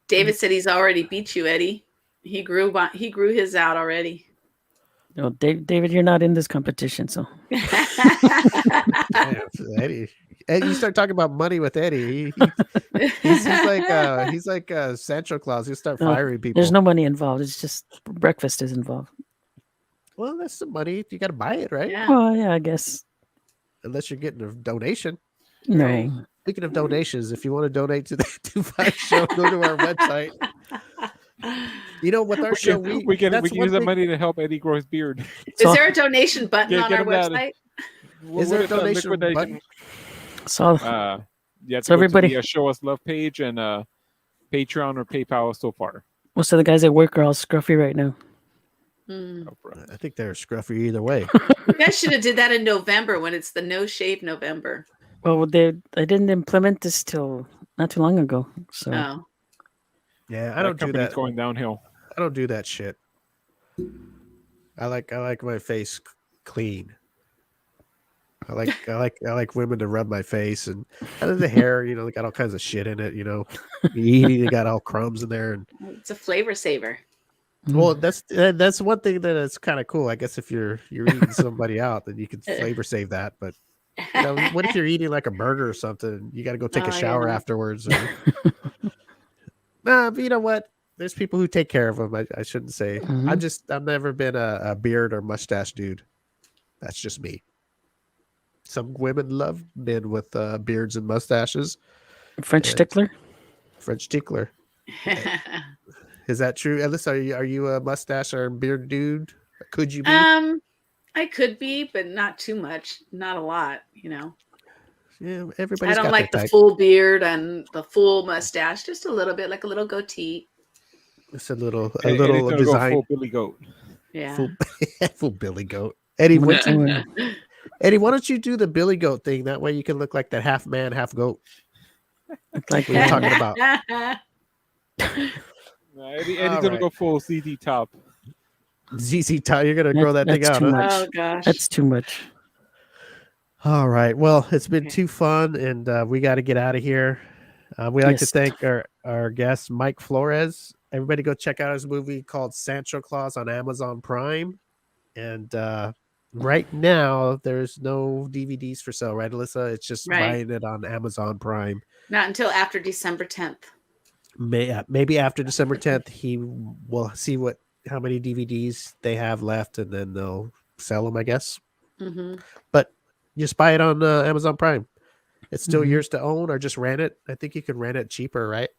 David said he's already beat you, Eddie. He grew his out already. No, David, you're not in this competition, so Man, Eddie. And you start talking about money with Eddie. He's like Sancho Claus. He'll start No, firing people. there's no money involved. It's just breakfast is involved. Well, that's some money. You got to buy it, right? Yeah. Oh yeah, I guess. Unless you're getting a donation. No. Right. Speaking of donations, if you want to donate to the 25 show, go to our website. You know, with our show, we can that's use one that thing- money to help Eddie grow his beard. Is there a donation button Get- on get our him that- website? Is there a What donation liquidation? So You have to So go to everybody- the Show Us Love page and Patreon or PayPal so far. most of the guys at work are all scruffy right now. Hmm. No problem. I think they're scruffy either way. You guys should have did that in November when it's the no shave November. Well, I didn't implement this till not too long ago. So Oh. Yeah, I That don't do company's that. going downhill. I don't do that shit. I like my face clean. I like women to rub my face and the hair, they got all kinds of shit in it, You eat it, you got all crumbs in there, and It's a flavor saver. well, that's one thing that is kind of cool. I guess if you're eating somebody out, then you can flavor save that. But what if you're eating like a burger or something? You got to go take a Oh, shower yeah. afterwards. Or... Nah, but you know what? There's people who take care of them. I shouldn't say. Mhm. I've never been a beard or mustache dude. That's just me. Some women love men with beards and mustaches. French Yeah. stickler. French tickler. Is that true? Alyssa, are you a mustache or beard dude? Could you be? I could be, but not too much. Not a lot, Yeah, I everybody's don't got like their the type. full beard and the full mustache. Just a little bit, like a little goatee. It's a little Eddie's gonna go design. full Billy Goat. Yeah. Full, full Billy Goat. Eddie, When what it- you, when- Eddie, why don't you do the Billy Goat thing? That way you can look like that half man, half goat. Like we were talking about. No, Eddie's All gonna right. go full ZZ Top. ZZ Top, you're gonna grow that thing That's out, too huh? much. Oh gosh. That's too much. All right. Well, it's been Okay. too fun, and we got to get out of here. We like to Yes. thank our guest, Mike Flores. Everybody go check out his movie called Sancho Claus on Amazon Prime. And right now, there's no DVDs for sale, right, Alyssa? It's just Right. buying it on Amazon Prime. Not until after December 10th. Maybe after December 10th, he will see how many DVDs they have left, and then they'll sell them, I guess. Mm-hmm. But just buy it on Amazon Prime. It's still Mhm. yours to own, or just rent it. I think you can rent it cheaper, right?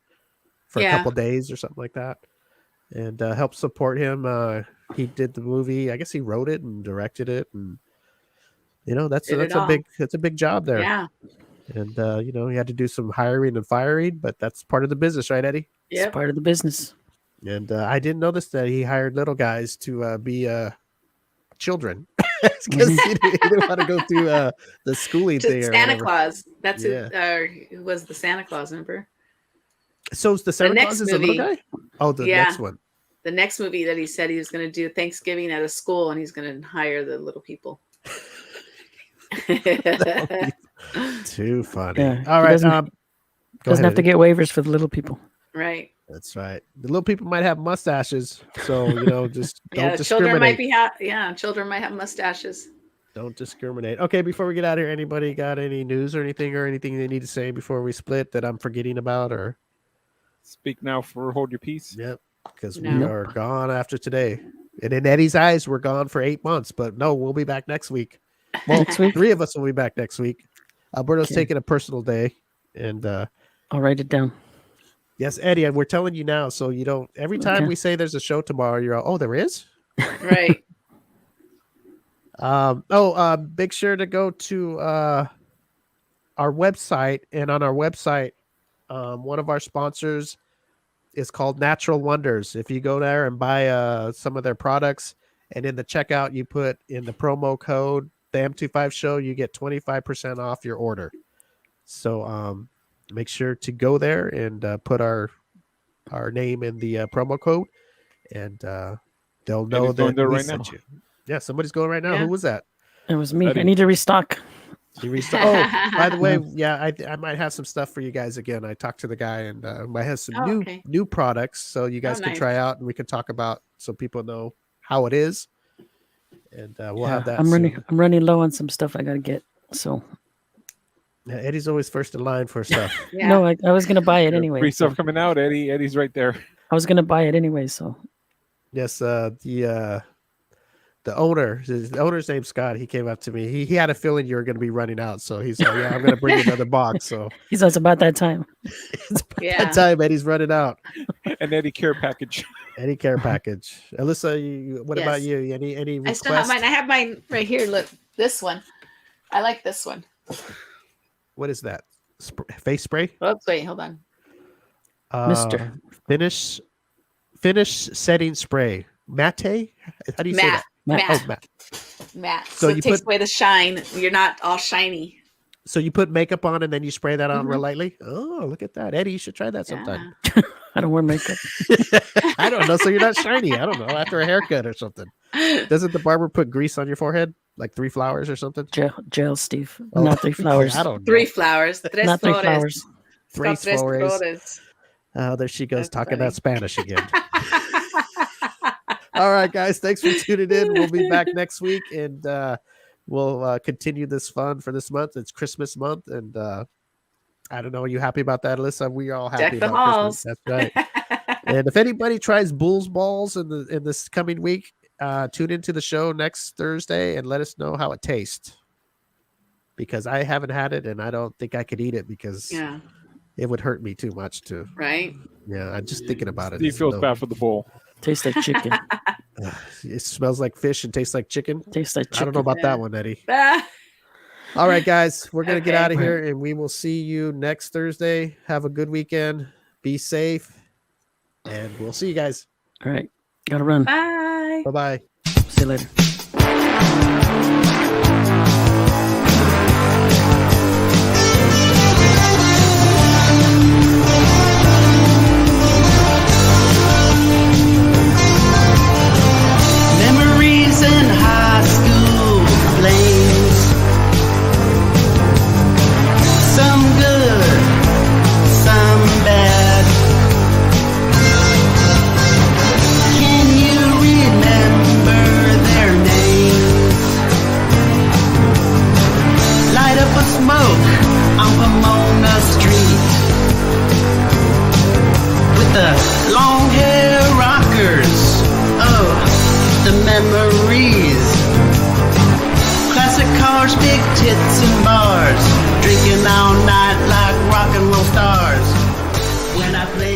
For a Yeah. couple days or something like that. And help support him. He did the movie. I guess he wrote it and directed it, and that's Did it a all. big job there. Yeah. And he had to do some hiring and firing, but that's part of the business, right, Eddie? It's Yep. part of the business. And I didn't notice that he hired little guys to be children because he didn't want to go through the schooling thing. Or Santa whatever. Claus. That's Yeah. who was the Santa Claus, remember? So is the Santa next Claus is the little movie. guy? Oh, the Yeah. next one. The next movie that he said he was going to do Thanksgiving at a school and he's going to hire the little people. Too funny. Yeah, All he right. doesn't- Go Doesn't ahead, have to Eddie. get waivers for the little people. Right. That's right. The little people might have mustaches, so just Yeah, don't the children might discriminate. children might have mustaches. Don't discriminate. Okay, before we get out of here, anybody got any news or anything they need to say before we split that I'm forgetting about? Or Speak now for hold your peace. yep, because we No. are gone after today. And in Eddie's eyes, we're gone for 8 months, but no, we'll be back next week. Well, Next week? 3 of us will be back next week. Alberto's Okay. taking a personal day, and I'll write it down. yes, Eddie, and we're telling you now, so you don't. Every time Okay. we say there's a show tomorrow, you're all, oh, there is. Right. Make sure to go to our website, and on our website, one of our sponsors is called Natural Wonders. If you go there and buy some of their products, and in the checkout you put in the promo code the M25 Show, you get 25% off your order. So make sure to go there and put our name in the promo code, and they'll know Eddie's going that there we right sent now. you. Yeah, somebody's going right now. Yeah. Who was that? It was me. Eddie. I need to restock. You oh, by the way, yeah, I might have some stuff for you guys again. I talked to the guy, and I have some Oh, okay. new products, so you guys can nice. try out, and we can talk about so people know how it is. And we'll have that. I'm soon. running low on some stuff I gotta get. So Yeah, Eddie's always first in line for stuff. Yeah. no, I was gonna buy it anyway. Free so stuff coming out, Eddie. Eddie's right there. I was gonna buy it anyway. So Yes, the owner's name's Scott. He came up to me. He had a feeling you were going to be running out, so he's like, "Yeah, I'm going to bring you another box." So he says about that time. it's about Yeah. that time Eddie's running out. An Eddie care package. Eddie care package. Alyssa, what about Yes. you? Any I requests? still have mine. I have mine right here. Look, this one. I like this one. What is that? Face spray? Oops, wait, hold on. Mister. Finish setting spray. Matte? How do you say Matte. that? Matte. Oh, matte. Matte. So So you it takes put- away the shine. You're not all shiny. So you put makeup on and then you spray that on Mhm. real lightly? Oh, look at that. Eddie, you should try that sometime. I don't wear makeup. I don't know. So you're not shiny. I don't know. After a haircut or something. Yeah. Doesn't the barber put grease on your forehead? Like 3 flowers or something? Gel, Steve. Oh, Not 3 flowers. I don't know. 3 flowers. Tres Not 3 flores. flowers. It's called Tres flores. flores. Oh, there she goes That's talking funny. that Spanish again. All right, guys. Thanks for tuning in. We'll be back next week, and we'll continue this fun for this month. It's Christmas month, and I don't know. Are you happy about that, Alyssa? We are all happy Deck the about halls. Christmas. That's right. And if anybody tries Bull's Balls in this coming week, tune into the show next Thursday and let us know how it tastes. Because I haven't had it, and I don't think I could eat it because Yeah, it would hurt me too much to. right? Yeah, I'm just thinking about it. He It's feels no- bad for the bowl. Tastes like chicken. It smells like fish and tastes like chicken. Tastes like I chicken. don't know about Yeah. that one, Eddie. Ah, All right, guys, we're gonna get Okay. out of here, and we will see you next Thursday. Have a good weekend. Be safe, and we'll see you guys. All right. Gotta run. bye. Bye bye. See you later. memories. Classic cars, big tits and bars. Drinking all night like rock and roll stars. When I play